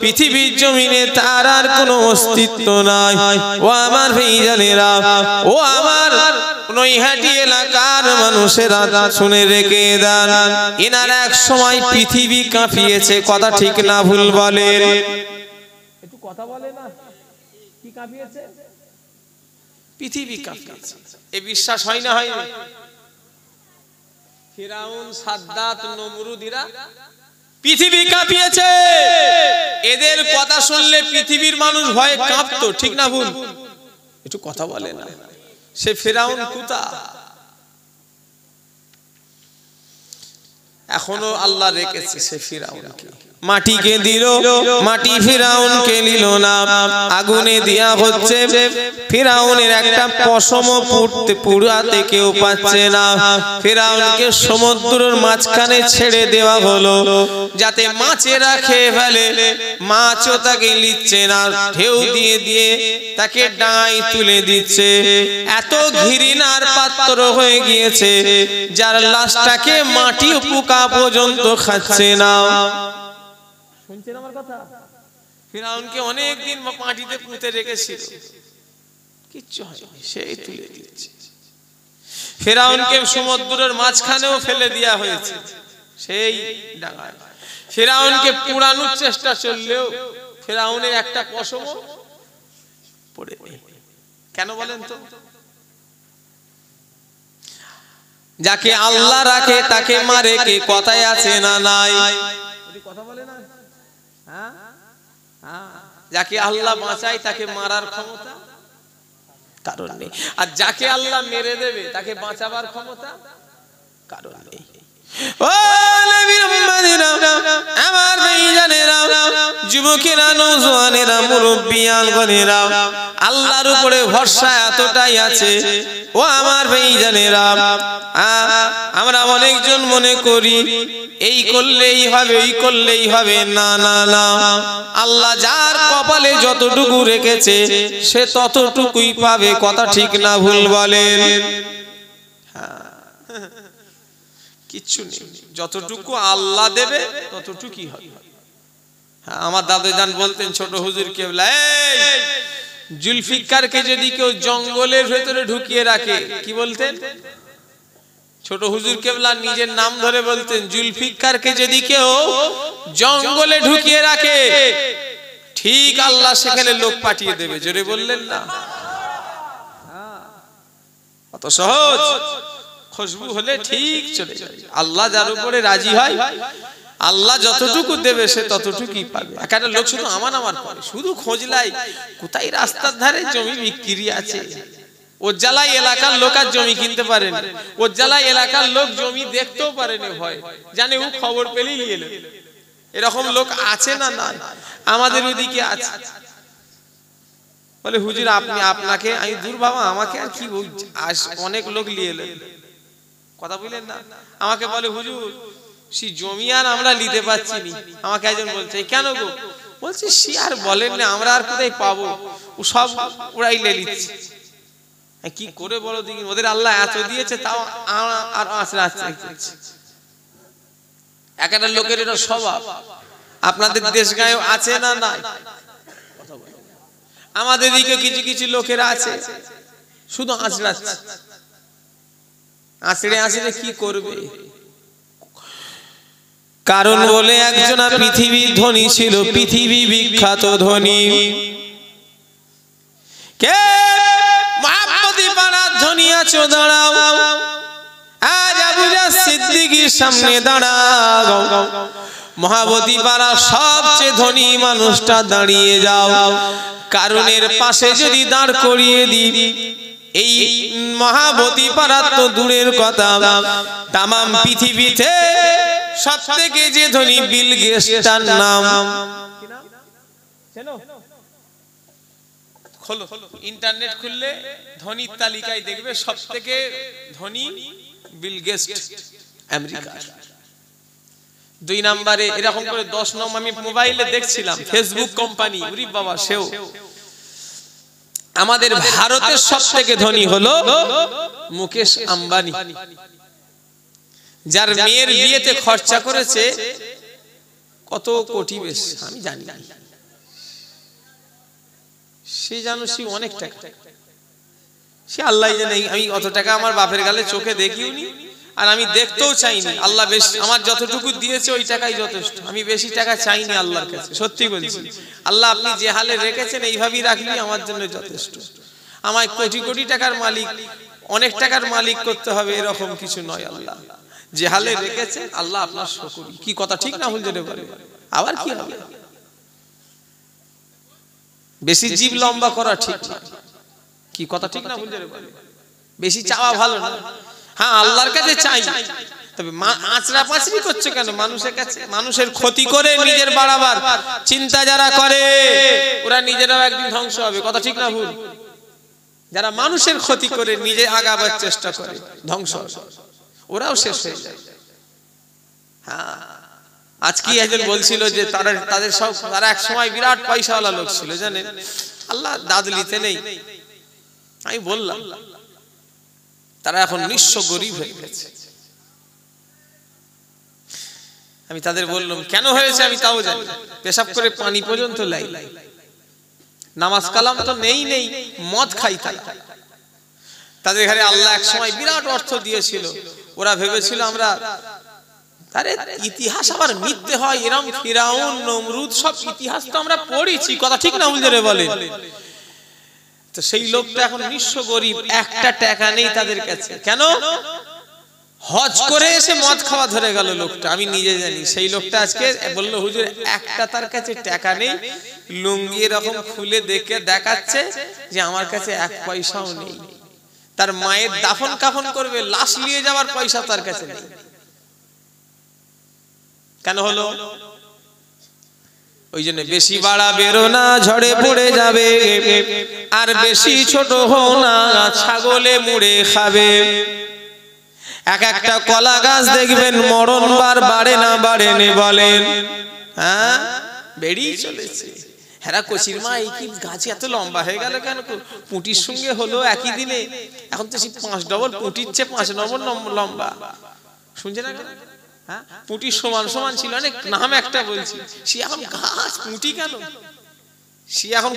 পৃথিবীর জমিনে তার আর কোনো অস্তিত্ব নাই। ও আমার ভাইজানেরা, ও আমার নৈহাটি এলাকার মানুষেরা, শুনে রেখে দেন, এনার এক সময় পৃথিবী কাঁপিয়েছে, কথা ঠিক না ভুল বলেন? একটু কথা বলে না, কি কাঁপিয়েছে? পৃথিবী কাঁপিয়েছে। এ বিশ্বাস হয় না? হয় না? ফিরাউন, সাদ্দাত, নমরুদিরা পৃথিবী কাঁপিয়েছে। এদের কথা শুনলে পৃথিবীর মানুষ ভয়ে কাঁপতো, ঠিক না ভুল? একটু কথা বলে না। সে ফিরাউন কোথায়? এখনো আল্লাহ রেখেছে সে ফিরাউনকে। মাটিকে দিল, মাটি ফিরাউনকে নিল না, আগুনে দেয়া হচ্ছে। ফিরাউনের একটা পশম পুড়াতে কেউ পাচ্ছে না। ফিরাউনকে সমুদ্রের মাঝখানে ছেড়ে দেওয়া হলো যাতে মাছেরা খেয়ে ফেলে। মাছও তাকে নিচ্ছে না, ঢেউ দিয়ে দিয়ে তাকে ডাঙায় তুলে দিচ্ছে। এত ঘৃণার পাত্র হয়ে গিয়েছে যার লাশটাকে মাটি পোকা পর্যন্ত খাচ্ছে না। শুনছেন আমার কথা? ফিরাউনকে অনেকদিন মাটিতে পুঁতে রেখেছিল, কিচ্ছু হয়নি, সেই তুলে দিচ্ছে। ফিরাউনকে সমুদ্রের মাঝখানেও ফেলে দেওয়া হয়েছে, সেই ডাঙায়। ফিরাউনকে পুড়ানোর চেষ্টা চললেও ফিরাউনের একটা পশম পড়ে নেই। কেন বলেন তো? যাকে আল্লাহ রাখে তাকে মারে কে, কথায় আছে না নাই? কথা বলে না? যাকে আল্লাহ বাঁচায় তাকে মারার ক্ষমতা কারণ নেই, আর যাকে আল্লাহ মেরে দেবে তাকে বাঁচাবার ক্ষমতা কারণ নেই। ও নবীর উম্মতিরা, আমার ভাইজানেরা, যুবকেরা, নওজোয়ানেরা, মুরব্বিয়ানগণেরা, আল্লাহর উপরে ভরসা এতটাই আছে। ও আমার ভাইজানেরা, আমরা অনেকজন মনে করি এই করলেই হবে, এই করলেই হবে। না না না, আল্লাহ যার কপালে যতটুকু রেখেছে সে ততটুকুই পাবে, কথা ঠিক না ভুল বলেন? কিচ্ছু নেই, যতটুকু আল্লাহ দেবে ততটুকুই হবে। আমার দাদা জান বলতেন, ছোট হুজুর কেবলা, এই জুলফিকারকে যদি কেউ জঙ্গলের ভেতরে ঢুকিয়ে রাখে, কি বলতেন? ছোট হুজুর কেবলা নিজের নাম ধরে বলতেন, জুলফিকারকে যদি কেউ জঙ্গলে ঢুকিয়ে রাখে ঠিক আল্লাহ সেখানে লোক পাঠিয়ে দেবে। জোরে বললেন না? কত সহজ, খুশবু হলে ঠিক চলে যাবে। আল্লাহ যার উপরে রাজি হয়, আল্লাহ যতটুকু দেবে সে ততটুকুই পাবে। একটা লোক শুধু আমার আমার করে, শুধু খোঁজলাই কোথায় রাস্তার ধারে জমি বিক্রি আছে। ওর জ্বালায় এলাকার লোক আর জমি কিনতে পারে না, ওর জ্বালায় এলাকার লোক জমি দেখতেও পারে না, ভয় জানে ও খবর পেলেই নিয়ে এলো। এরকম লোক আছে না? না, আমাদের ওদিকে আছে। বলে হুজুর আপনি, আপনাকে আমি, দূর বাবা আমাকে আর কি, অনেক লোক নিয়ে এলো, কথা বললেন না? আমাকে বলে হুজুর সে জমি আর আমরা নিতে পারছি না। আমাকে একজন বলছে, কেন গো? বলছে সে আর বলেন না, আমরা আর কোথায় পাবো, ও সব ওরাই লে নিচ্ছে। কি করে বলো দেখি, ওদের আল্লাহ এত দিয়েছে তাও আর আছড়ে আছড়ে দিচ্ছে। একটা লোকের এটা স্বভাব। আপনাদের দেশ গায়ে আছে না? নাই? আমাদের দিকে কিছু কিছু লোকেরা আছে শুধু আছড়াচ্ছে, আছড়ে আছড়ে কি করবে? কারণ বলে একজন পৃথিবীর ধনী ছিল, পৃথিবী বিখ্যাত ধনী। কে মহাব্বতী পাড়ার ধনী আছো? দাঁড়াও, আজ আবু জাহল সিদ্দিকীর সামনে দাঁড়াও। মহাবতী পাড়ার সবচেয়ে ধনী মানুষটা দাঁড়িয়ে যাও। কারণের পাশে যদি দাঁড় করিয়ে দিই, এই মহাবতী পাড়া তো দূরের কথা, তামাম পৃথিবীতে সবথেকে যে ধনী বিল গেটসটার নাম, খোলো ইন্টারনেট খুললে ধনীর তালিকায় দেখবে সবথেকে ধনী বিল গেটস আমেরিকা। 2 নম্বরে এরকম করে 10 নম্বর আমি মোবাইলে দেখছিলাম, ফেসবুক কোম্পানি, ওরে বাবা, সেও। আমাদের ভারতের সবথেকে ধনী হলো মুকেশ আম্বানি, যার মেয়ের বিয়েতে খরচা করেছে কত কোটি, বেশ আমি জানি না, সে জানো সে অনেক টাকা, সে আল্লাহ জানে। আমি অত টাকা আমার বাপের গালে চোখে দেখিওনি, আর আমি দেখতেও চাইনি। আল্লাহ বেশ আমার যতটুকু দিয়েছে ওই টাকাই যথেষ্ট, আমি বেশি টাকা চাইনি আল্লাহর কাছে, সত্যি বলছি। আল্লাহ আপনি যে হালে রেখেছেন এইভাবেই রাখলি আমার জন্য যথেষ্ট। আমায় কোটি কোটি টাকার মালিক, অনেক টাকার মালিক করতে হবে এরকম কিছু নয়। আল্লাহ যে হালে রেখেছে, আল্লাহ আপনার শুকর। কি কথা ঠিক না ভুল যেতে পারে, আবার কি হবে? বেশি জীব লম্বা করা ঠিক না, কি কথা ঠিক না ভুল যেতে পারে? বেশি চাওয়া ভালো না। হ্যাঁ, আল্লাহর কাছে চাই, তবে আঁচড়া পাঁচড়ি করছে কেন মানুষের কাছে? মানুষের ক্ষতি করে নিজের বাড়াবার চিন্তা যারা করে, ওরা নিজেরাও একদিন ধ্বংস হবে, কথা ঠিক না ভুল? যারা মানুষের ক্ষতি করে নিজে আগাবার চেষ্টা করে, ধ্বংস হবে, ওরাও শেষ হয়ে যায়। হ্যাঁ, আজকে একজন বলছিল যে তাদের সব, তারা এক সময় বিরাট পয়সাওয়ালা লোক ছিল, জানেন? আল্লাহ দাদলিতে নেই, আমি বললাম তারা এখন নিঃস্ব গরিব হয়ে গেছে। আমি তাদের বললাম কেন হয়েছে আমি তাও জানি, পেশাব করে পানি পর্যন্ত লাই, নামাজ কালাম তো নেই, মদ খাই। তাদের ঘরে আল্লাহ এক সময় বিরাট অর্থ দিয়েছিল, ওরা ভেবেছিল আমরা, আরে ইতিহাস আবার মিথ্যে হয়, এরম ফিরাউন নমরুদ সব ইতিহাস তো আমরা পড়েছি, কথা ঠিক না বুঝে বলে। তো সেই লোকটা এখন নিঃস্ব গরিব, একটা টাকা নেই তাদের কাছে। কেন? হজ করে এসে মদ খাওয়া ধরে গেল লোকটা, আমি নিজে জানি। সেই লোকটা আজকে বললো হুজুর একটা তার কাছে টাকা নেই, লুঙ্গি এরকম খুলে দেখে দেখাচ্ছে যে আমার কাছে 1 পয়সাও নেই। তার মায়ের দাফন কাফন করবে, লাশ নিয়ে যাওয়ার পয়সা তার কাছে নেই। কেন হলো? ওই জন্য বেশি বাড়া বেরো না, ঝড়ে পড়ে যাবে, আর বেশি ছোট হও না, ছাগলে মুড়ে খাবে। এক একটা কলা গাছ দেখবেন মরণ বার বাড়ে না বাড়ে নে বলেন, হ্যাঁ বেড়েই চলেছে। হেরা কচির মা এই কি গাছ এত লম্বা হয়ে গেল কেন? পুঁটির সঙ্গে হলো একই দিনে, এখন তো 5 ডবল পুঁটির চেয়ে 5 ডবল লম্বা, শুনছে না? হ্যাঁ, পুঁটির সমান সমান ছিল, অনেক নাম একটা বলছি, সে এখন গাছ পুঁটি কেন? সে এখন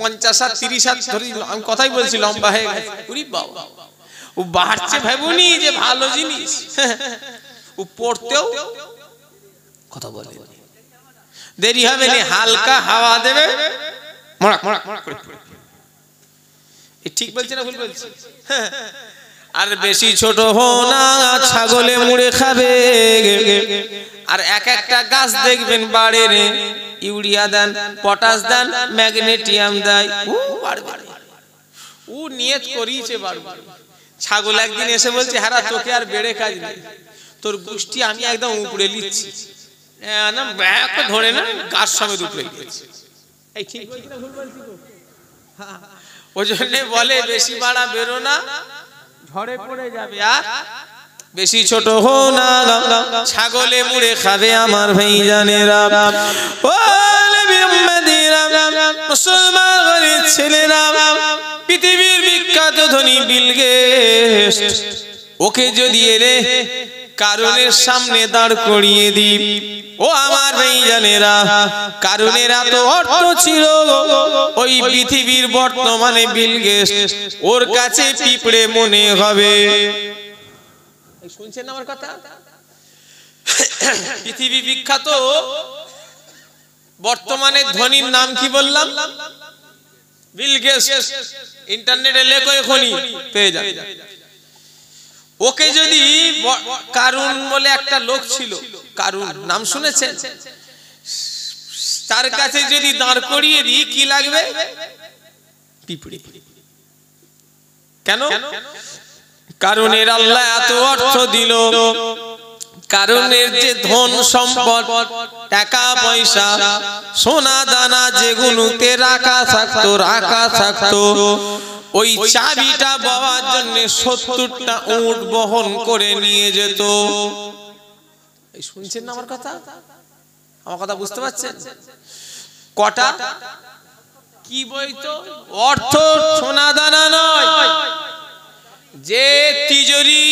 150 আর 30 হাত ধরে, আমি কথাই বলছি, লম্বা হয়ে গেছে। ওরে বাবা, ও বাড়ছে ভাবুনি যে ভালো জিনিস, ও পড়তেও কথা বলে দেরি হবে না, হালকা হাওয়া দেবে, মড়াক মড়াক মড়াক করে। ঠিক বলছে না ভুল বলছি? আর বেশি ছোট হও না, ছাগলে মুড়ে খাবে। আর এক একটা গাছ দেখবেন বাড়ে রে, ইউরিয়া দেন, পটাশ দেন, ম্যাগনেটিয়াম দেয়, ও নিয়ত করিয়েছে বাড়বে। ছাগল একদিন এসে বলছে, হ্যাঁ তোকে আর বেড়ে কাজ নেই, তোর গোষ্ঠী আমি একদম উপড়ে নিচ্ছি, না ব্যাগ ধরে না গাছ সমেত উপড়ে গেছে। এই ঠিক বলছি না ভুল বলছি? ওই জন্য বলে বেশি বাড়া বেরো না, ঝড়ে পড়ে যাবে, আর বেশি ছোট হো না, ছাগলে মুড়ে খাবে আমার ভাইজানেরা। ও মুসলমান ঘরের ছেলেরা, পৃথিবীর বিখ্যাত ধনী বিল গেটস, ওকে যদি এলে কারণের সামনে দাঁড় করিয়ে দিই, ও আমার ভাইজানেরা, কারণের এত অর্থ ছিল, ওই পৃথিবীর বর্তমানে বিল গেটস ওর কাছে পিঁপড়ে মনে হবে। শুনছেন আমার কথা? পৃথিবী বিখ্যাত বর্তমানে ধনীর নাম কি বললাম? Bill Gates. ইন্টারনেটে লেখো এখনই পেয়ে যাবে। ওকে যদি কারুন বলে একটা লোক ছিল, কারুন নাম শুনেছেন? তার কাছে যদি দাঁড় করিয়ে দিই কি লাগবে? পিঁপড়ে। কেন? কারুনের আল্লাহ এত অর্থ দিল, কারুনের যে ধন সম্পদ, টাকা পয়সা, সোনা দানা যেগুলোতে রাখা থাকতো, ওই চাবিটা পাওয়ার জন্য 70টা উট বহন করে নিয়ে যেত। এই শুনছেন না আমার কথা? আমার কথা বুঝতে পারছেন? কটা? কি বইতো? অর্থ, সোনা দানা নয়, যে তিজোরি,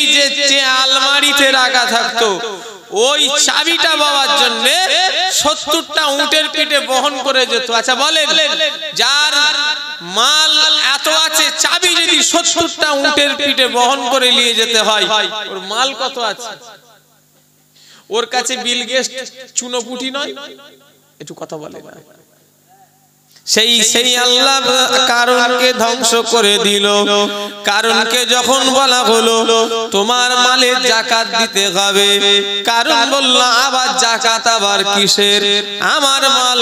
যে আলমারিতে রাখা থাকতো, ওই চাবিটা পাওয়ার জন্য 70টা উটের পিঠে বহন করে যেত। আচ্ছা বলেন, যার মাল এত আছে, চাবি যদি 70টা উটের পিঠে বহন করে নিয়ে যেতে হয়, ওর মাল কত আছে? ওর কাছে বিল গেটস চুনোপুটি নয়? একটু কথা বলে না। সেই আল্লাহ কারুনকে ধ্বংস করে দিল। কারুনকে যখন বলা হলো তোমার মালের জাকাত দিতে হবে, কারুন বলল আবার জাকাত আবার কিসের? আমার মাল,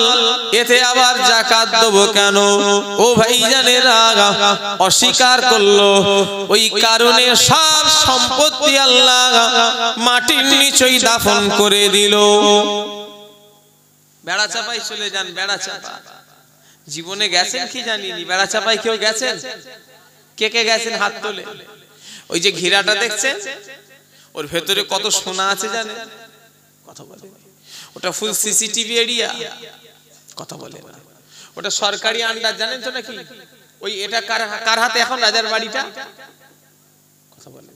এতে আবার জাকাত দেবো কেন? ও ভাইজানেরা, অস্বীকার করলো। ওই কারুনের সব সম্পত্তি আল্লাহ মাটির নিচেই দাফন করে দিল। বেড়া চাপাই চলে যান। বেড়া চাপা জীবনে গেছেন কি জানিনি? বেড়া চাপাই কেউ গেছেন? কে কে গেছেন হাত তোলে। ওই যে ঘিরাটা দেখছেন, ওর ভেতরে কত সোনা আছে জানেন? কথা বলে। ওটা ফুল সিসিটিভি এরিয়া। কথা বলে না। ওটা সরকারি আন্ডার, জানেন তো নাকি? ওই এটা কার হাতে এখন? রাজার বাড়িটা কথা বলে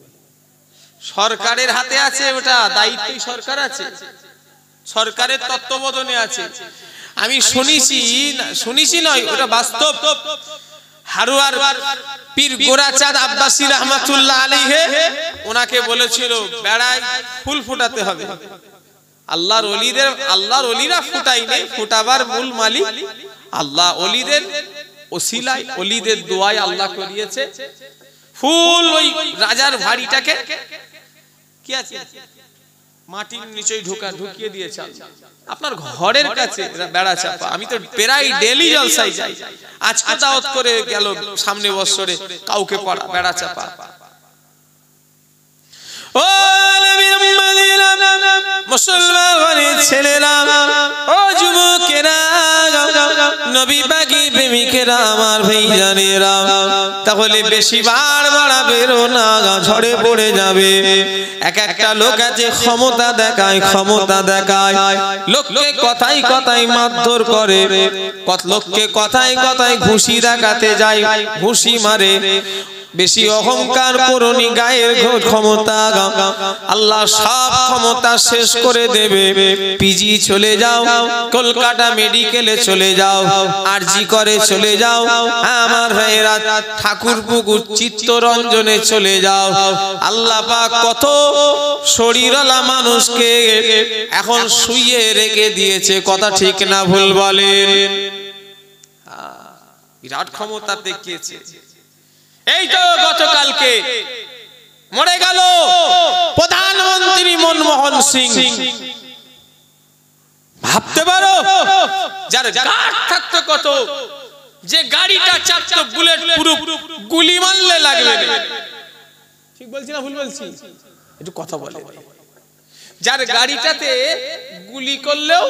সরকারের হাতে আছে। ওটা দায়িত্বই সরকার আছে, সরকারের তত্ত্বাবধানে আছে। আমি শুনেছি নয়, ওটা বাস্তব। হারুয়ার পীর গোরাচাঁদ আব্বাসী রহমাতুল্লাহ আলাইহি ওনাকে বলেছিল বেড়ায় ফুল ফোটাতে হবে। আল্লাহর ওলিরা ফুটাই নেই, ফুটাবার মূল মালিক আল্লাহ। ওলিদের ওসিলায়, ওলিদের দোয়ায় আল্লাহ করিয়েছে ফুল। ওই রাজার বাড়িটাকে কি আছে মাটির নিচেই ঢুকিয়ে দিয়েছে আপনার ঘরের কাছে। বেড়া চাপা আমি তো প্রায় ডেইলি জলসায় যাই। আজকে দাওয়াত করে গেল সামনে বছরে কাউকে পড়া বেড়া চাপা। ও মুসলমানের ছেলেরা, ও যুবকেরা, নবী পাকের প্রেমিকেরা, আমার ভাইজানেরা, তাহলে বেশি বার বাড়াবে না, ঝড়ে পড়ে যাবে। একটা লোক আছে ক্ষমতা দেখায়, লোককে কথায় কথায় মারধর করে, লোককে কথায় কথায় ঘুষি দেখাতে যায়, ঘুষি মারে। বেশি অহংকার করনি, গায়ের ক্ষমতা আল্লাহ সব ক্ষমতা শেষ করে দেবে। পিজি চলে যাও, কলকাতা মেডিকেলে চলে যাও, আরজি করে চলে যাও, আমার ভাইয়েরা ঠাকুরপুকুর চিত্তরঞ্জনে চলে যাও। আল্লাহ পাক কত শরীরওয়ালা মানুষকে এখন শুইয়ে রেখে দিয়েছে। কথা ঠিক না ভুল বলেন? বিরাট ক্ষমতা দেখিয়েছে। এই তো গতকালকে মরে গেল প্রধানমন্ত্রী মনমোহন সিং। ভাবতে পারো, যার গার্ড থাকতো কত, যে গাড়িটা চাপতো বুলেট প্রুফ, গুলি মারলে লাগবে না। ঠিক বলছি না ভুল বলছি? একটু কথা বলে। যার গাড়িটাতে গুলি করলেও,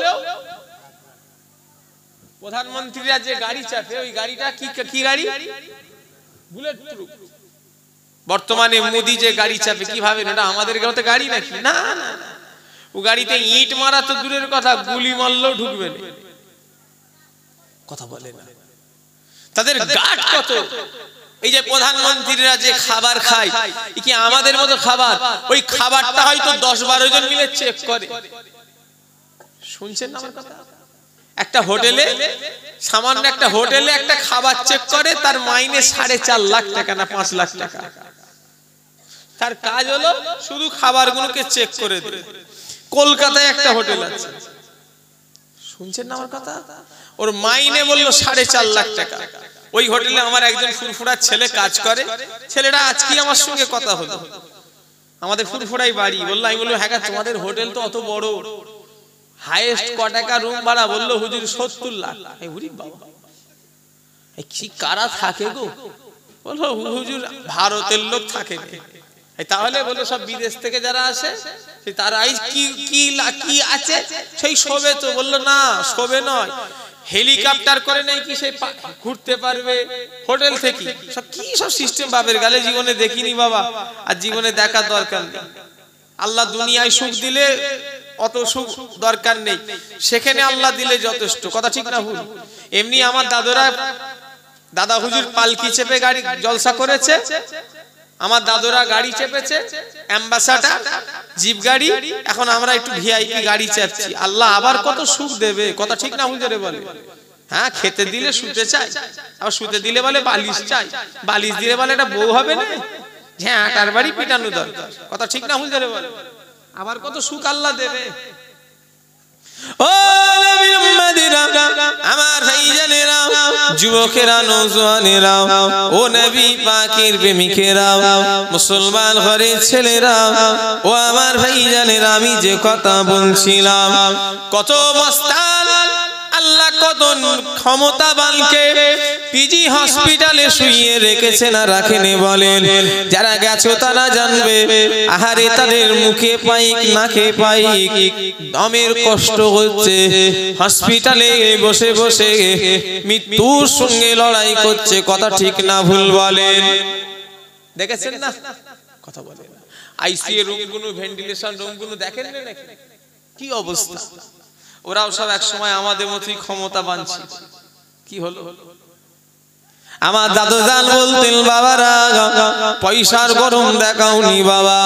প্রধানমন্ত্রীরা যে গাড়ি চাপে, ওই গাড়িটা কি গাড়ি? Bullet proof. বর্তমানে মোদি যে গাড়ি চাপে, কি ভাবেন ওটা আমাদের গাঁতে গাড়ি নাকি? না, ও গাড়িতে ইট মারা তো দূরের কথা, গুলি মারলেও ঢুকবে না। কথা বলে না। তাদের গার্ড কত। এই যে প্রধানমন্ত্রীরা যে খাবার খায়, কি আমাদের মতো খাবার? ওই খাবারটা হয়তো 10-12 জন মিলে চেক করে। শুনছেন না আমার কথা? একটা হোটেলে, সামান্য একটা হোটেলে একটা খাবার চেক করে, তার মাইনে 4.5 লাখ টাকা না 5 লাখ টাকা। তার কাজ হলো শুধু খাবারগুলোকে চেক করে দেবে। কলকাতায় একটা হোটেল আছে, শুনছেন না আমার কথা? ওর মাইনে বললো 4.5 লাখ টাকা। ওই হোটেলে আমার একজন ফুরফুরার ছেলে কাজ করে, ছেলেটা আজকে আমার সঙ্গে কথা হলো, আমাদের ফুরফুরাই বাড়ি। বললো, আমি বললো হ্যাঁ তোমাদের হোটেল তো অত বড়, হাইয়েস্ট ক টাকা রুম ভাড়া? বললো হুজুর 70 লাখ। কি কারা থাকে গো? বললো হুজুর ভারতের লোক থাকে। তাহলে বললো সব বিদেশ থেকে যারা আসে তারা কি কি কি আছে সেই শোবে তো? বললো না শোবে নয়, হেলিকপ্টার করে নেই কি সে ঘুরতে পারবে হোটেল থেকে। সব কি সব সিস্টেম বাপের গালে জীবনে দেখিনি বাবা, আর জীবনে দেখার দরকার নেই। আল্লাহ দুনিয়ায় সুখ দিলে অত সুখ দরকার নেই, সেখানে আল্লাহ দিলে যথেষ্ট। কথা ঠিক না ভুল? এমনি আমার দাদা হুজুর পালকি চেপে গাড়ি জলসা করেছে, আমার দাদুরা গাড়ি চেপেছে অ্যাম্বাসাডার জিপ গাড়ি, এখন আমরা একটু ভিআইপি গাড়ি চাপছি। আল্লাহ আবার কত সুখ দেবে। কথা ঠিক না হুজুরে বলে? হ্যাঁ, খেতে দিলে শুতে চাই, আবার শুতে দিলে বলে বালিশ চাই, বালিশ দিলে বলে এটা বউ হবে না, হ্যাঁ আটার বাড়ি পিটানো দরকার। কথা ঠিক না হুজুরে বলে? আবার কত সুখ আল্লাহ দেবে। ও নবী উম্মতিরা, আমার ভাইজানেরা, যুবকেরা, নওজোয়ানেরা, ও নবী পাকের প্রেমিকেরা, মুসলমান ঘরের ছেলেরা, ও আমার ভাইজানেরা, আমি যে কথা বলছিলাম, কত মস্তান আল্লাহ কত ক্ষমতাবানকে পিজি হসপিটালে শুইয়ে রেখেছে না রাখেনি বলেন? যারা গেছো তারা জানবে, আহারে তাদের মুখে পাইক নাকে পাইক দমের কষ্ট হচ্ছে, হসপিটালে বসে বসে মৃত্যুর সঙ্গে লড়াই করছে। কথা ঠিক না ভুল বলেন? দেখেছেন না? কথা বলেন। আইসিইউ রুমগুলো, ভেন্টিলেশন রুমগুলো দেখেন না নাকি কি অবস্থা? ওরাও সব এক সময় আমাদের মতোই ক্ষমতাবান ছিল। কি হলো? আমার দাদু জান বলতেন, বাবারা পয়সার গরম দেখাওনি বাবা,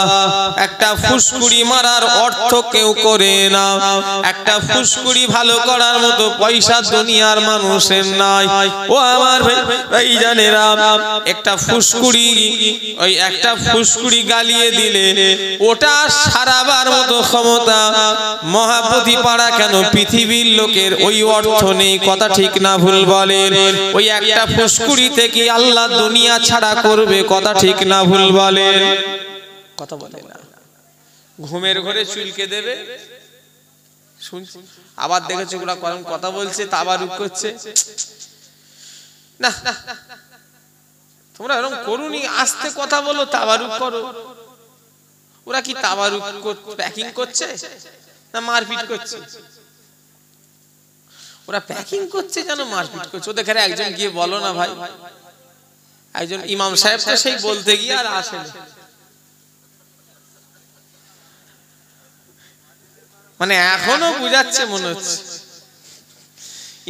একটা ফুসকুড়ি মারার অর্থ কেউ করে না, একটা ফুসকুড়ি ভালো করার মতো পয়সা দুনিয়ার মানুষের নাই। ও আমার ভাইজানেরা, একটা ফুসকুড়ি, ওই একটা ফুসকুড়ি গালিয়ে দিলে ওটা সারাবার মতো ক্ষমতা মহাপতি পাড়া কেন পৃথিবীর লোকের ওই অর্থ নেই। কথা ঠিক না ভুল বলেন? ওই একটা ফুসকুড়ি থেকে আল্লাহ দুনিয়া ছাড়া করবে। কথা ঠিক না ভুল বলেন? কথা বলে না। ঘুমের ঘরে চুলকে দেবে, আবার দেখেছো ওরা কোন কথা বলছে, তাবারুক করছে। না তোমরা এরকম করুনি, আস্তে কথা বলো, তাবারুক করো। ওরা কি তাবারুক প্যাকিং করছে না মারপিট করছে? ওরা প্যাকিং করছে যেন মারপিট করছে। ওদের ঘরে একজন গিয়ে বলো না ভাই, একজন ইমাম সাহেব তো সেই বলতে গিয়ে আর আসে না, মানে এখনো বুঝাচ্ছে মনে হচ্ছে।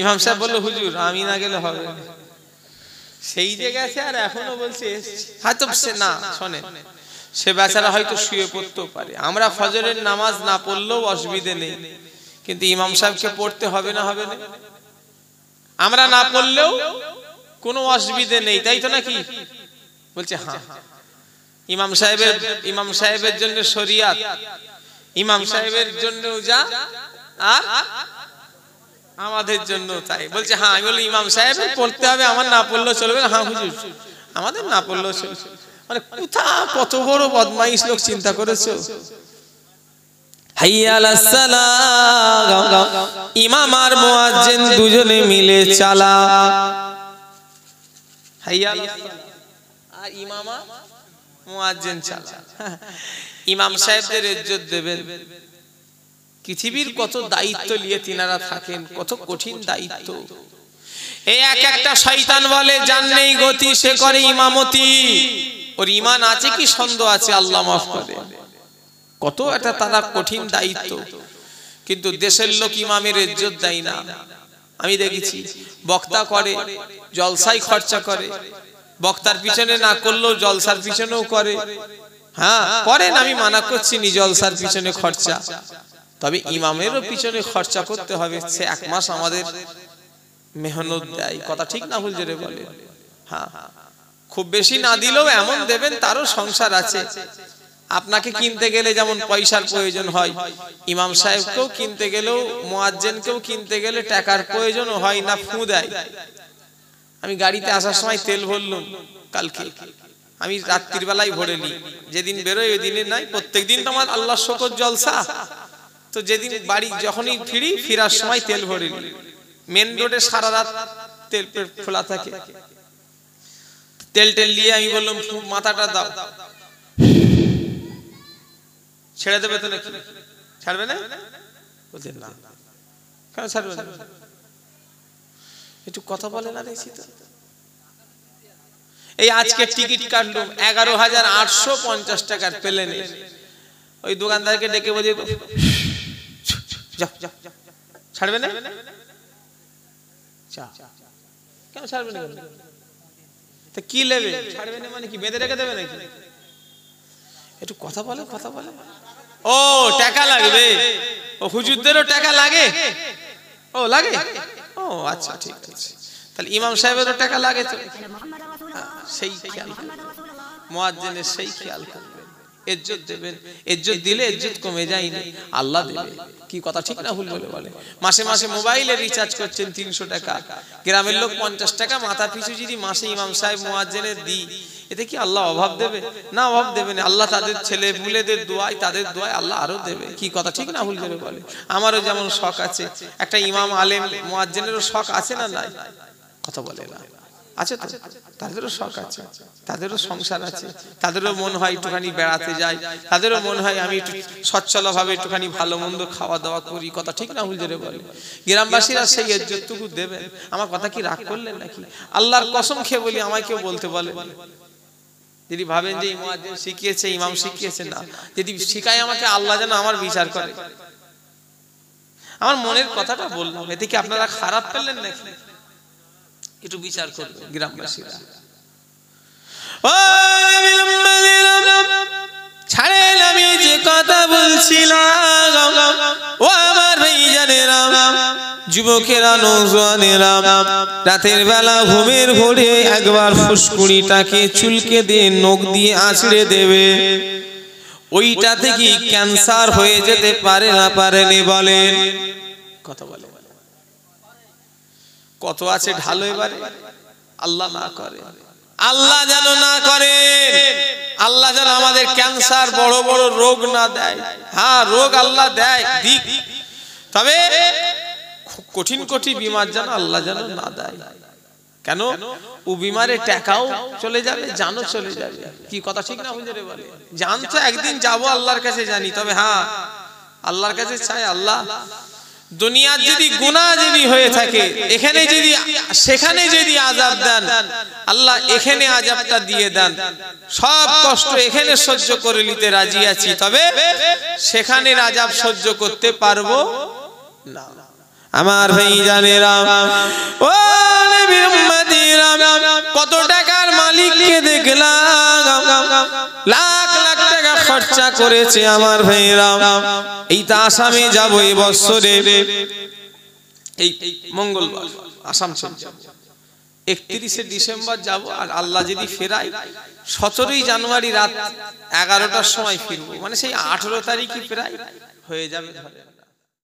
ইমাম সাহেব বললো হুজুর আমি না গেলে হবে, সেই যে গেছে আর এখনো বলছে হয়তো সে না শোনে, সে বেচারা হয়তো শুয়ে পড়তেও পারে। আমরা ফজরের নামাজ না পড়লেও অসুবিধে নেই, কিন্তু ইমাম সাহেবকে পড়তে হবে না? হবে না? আমরা না পড়লেও কোনো অসুবিধে নেই, তাই তো নাকি? বলছে হ্যাঁ, ইমাম সাহেবের জন্য শরিয়াত, ইমাম সাহেবের জন্য যা আর আমাদের জন্য তাই। বলছে হ্যাঁ। আমি বলি ইমাম সাহেব পড়তে হবে, আমার না পড়লেও চলবে না? হ্যাঁ হুজুর আমাদের না পড়লেও চলবে। মানে কোথা কত বড় বদমাইশ লোক, চিন্তা করেছো? হাইয়া আলাস সালাম, ইমাম আর মুয়াজ্জিন দুজনে মিলে চালা। হাইয়া আলাস সালাম আর ইমাম আর মুয়াজ্জিন চালা। ইমাম সাহেবদের ইজ্জত দেবেন। পৃথিবীর কত দায়িত্ব নিয়ে তিনারা থাকেন, কত কঠিন দায়িত্ব। এই এক একটা শয়তান বলে জান নেই গতি, সে করে ইমামতি। ওর ঈমান আছে কি সন্দেহ আছে, আল্লাহ মাফ করে। কত এটা তারা কঠিন দায়িত্ব, কিন্তু দেশের লোক ইমামের ইজ্জত দেয় না। আমি দেখেছি বক্তা করে, জলসায় খরচা করে, বক্তার পিছনে না করলেও জলসার পিছনেও করে। হ্যাঁ করেন, আমি মানা করছি নি জলসার পিছনে খরচা, তবে ইমামেরও পিছনে খরচা করতে হবে। সে এক মাস আমাদের মেহনত দেয়। কথা ঠিক না ভুল জোরে বলে? হ্যাঁ খুব বেশি না দিলেও এমন দেবেন তারও সংসার আছে। আপনাকে কিনতে গেলে যেমন পয়সার প্রয়োজন হয়, ইমাম সাহেবকেও কিনতে গেলেও, মুয়াজ্জিনকেও কিনতে গেলে টাকার প্রয়োজন হয় না, ফু দেয়। আমি গাড়িতে আসার সময় তেল ভরলাম কালকে, আমি রাত্রির বেলায় ভরে নিই, যেদিন বেরোয় ওই দিনে নাই। প্রত্যেকদিন তো আমার আল্লাহর শকর জলসা, তো যেদিন বাড়ি যখনই ফিরি, ফিরার সময় তেল ভরে নিই। মেন রোডে সারা রাত তেল খোলা থাকে, তেল নিয়ে আমি বললাম মাথাটা দাও, ছেড়ে দেবে তো নাকি? ছাড়বে না? বলছেন না। কেন ছাড়বে না? একটু কথা বলে না দেখছি তো। এই আজকে টিকিট কাটলাম 11,850 টাকার প্লেনে, ওই দোকানদারকে ডেকে বলি ছাড়বে না? কেন ছাড়বে না? তা কি নেবে? ছাড়বে না মানে কি বেঁধে রেখে দেবে নাকি? একটু কথা বলে, কথা বলে। ও টাকা লাগবে, ও হুজুরদেরও টাকা লাগে? ও লাগে? ও আচ্ছা ঠিক আছে, তাহলে ইমাম সাহেবেরও টাকা লাগে তো, সেই খেয়াল করবেন, মুয়াজ্জিনের সেই খেয়াল করবেন, ইজ্জত দেবেন। ইজ্জত দিলে ইজ্জত কমে যায়নি, আল্লাহ দেবে। কি কথা ঠিক না ভুল বলে বলে? মাসে মাসে মোবাইলে রিচার্জ করছেন 300 টাকা, গ্রামের লোক 50 টাকা, মাথা পিছু যদি মাসে ইমাম সাহেব মুয়াজ্জিনের দিই, এতে কি আল্লাহ অভাব দেবে? না, অভাব দেবে না। আল্লাহ তাদের ছেলে মুলেদের দোয়ায়, তাদের দোয়ায় আল্লাহ আরো দেবে। কি কথা ঠিক না ভুল করে বলে? আমারও যেমন শখ আছে, একটা ইমাম আলেম মুয়াজ্জিনেরও শখ আছে না নাই? কথা বলে না, আছে তো? তাদেরও শখ আছে, তাদেরও সংসার আছে, তাদেরও মন হয় একটুখানি বেড়াতে যাই, তাদেরও মন হয় আমি একটু সচ্ছলভাবে একটুখানি ভালো মন্দ খাওয়া দাওয়া করি। কথা ঠিক না ভুল করে বলে? গ্রামবাসীরা সেই ইজ্জতটুকু দেবেন। আমার কথা কি রাগ করলেন নাকি? আল্লাহর কসম খেয়ে বলি, আমায় কেউ বলতে বলে যদি ভাবেন যে মুয়াজ্জিন শিখিয়েছে, ইমাম শিখিয়েছে, না, যদি শিখায় আমাকে, আল্লাহ যেন আমার বিচার করে। আমার মনের কথাটা বললাম, এতে কি আপনারা খারাপ পেলেন নাকি? একটু বিচার করবেন গ্রামবাসীরা। ছাড়েন, আমি যে কথা বলছিলাম, ও আমার ভাইজানেরা, যুবকেরা, নওজোয়ানেরা, রাতের বেলা ঘুমের ভোরে একবার ফুসকুড়িটাকে চুলকে দিয়ে নখ দিয়ে আঁচড়ে দেবে। ওইটা থেকে ক্যান্সার হয়ে যেতে পারে না পারেনি বলেন? কথা বলে কত আছে ঢালো এবারে? আল্লাহ না করে, আল্লাহ যেন না করে, আল্লাহ যেন আমাদের ক্যান্সার বড় বড় রোগ না দেয়। হ্যাঁ, রোগ আল্লাহ দেয় দিক, তবে কঠিন কঠিন বিমার যেন আল্লাহ যেন না দেয়। কেন? ও বিমারে টাকাও চলে যাবে, জানও চলে যাবে। কি কথা ঠিক না বুঝে বলে? জান তো একদিন যাবো আল্লাহর কাছে, জানি, তবে হ্যাঁ আল্লাহর কাছে চাই, আল্লাহ দুনিয়ার যদি গুনাহ যদি হয়ে থাকে, এখানে যদি সেখানে যদি আযাব দেন, আল্লাহ এখানে আযাবটা দিয়ে দেন, সব কষ্ট এখানে সহ্য করে নিতে রাজি আছি, তবে সেখানের আযাব সহ্য করতে পারবো না। আমার ভাইজানেরা, ও নবীর উম্মতিরা, কত টাকার মালিককে দেখলাম লাখ লাখ টাকা খরচা করেছে আমার ভাইরা। এই তো আসামে যাব এই বছরে, এই মঙ্গলবার আসাম চলে যাব, 31শে ডিসেম্বর যাব, আর আল্লাহ যদি ফেরায় 17ই জানুয়ারি রাত 11টার সময় ফিরবো, মানে সেই 18 তারিখই প্রায় হয়ে যাবে।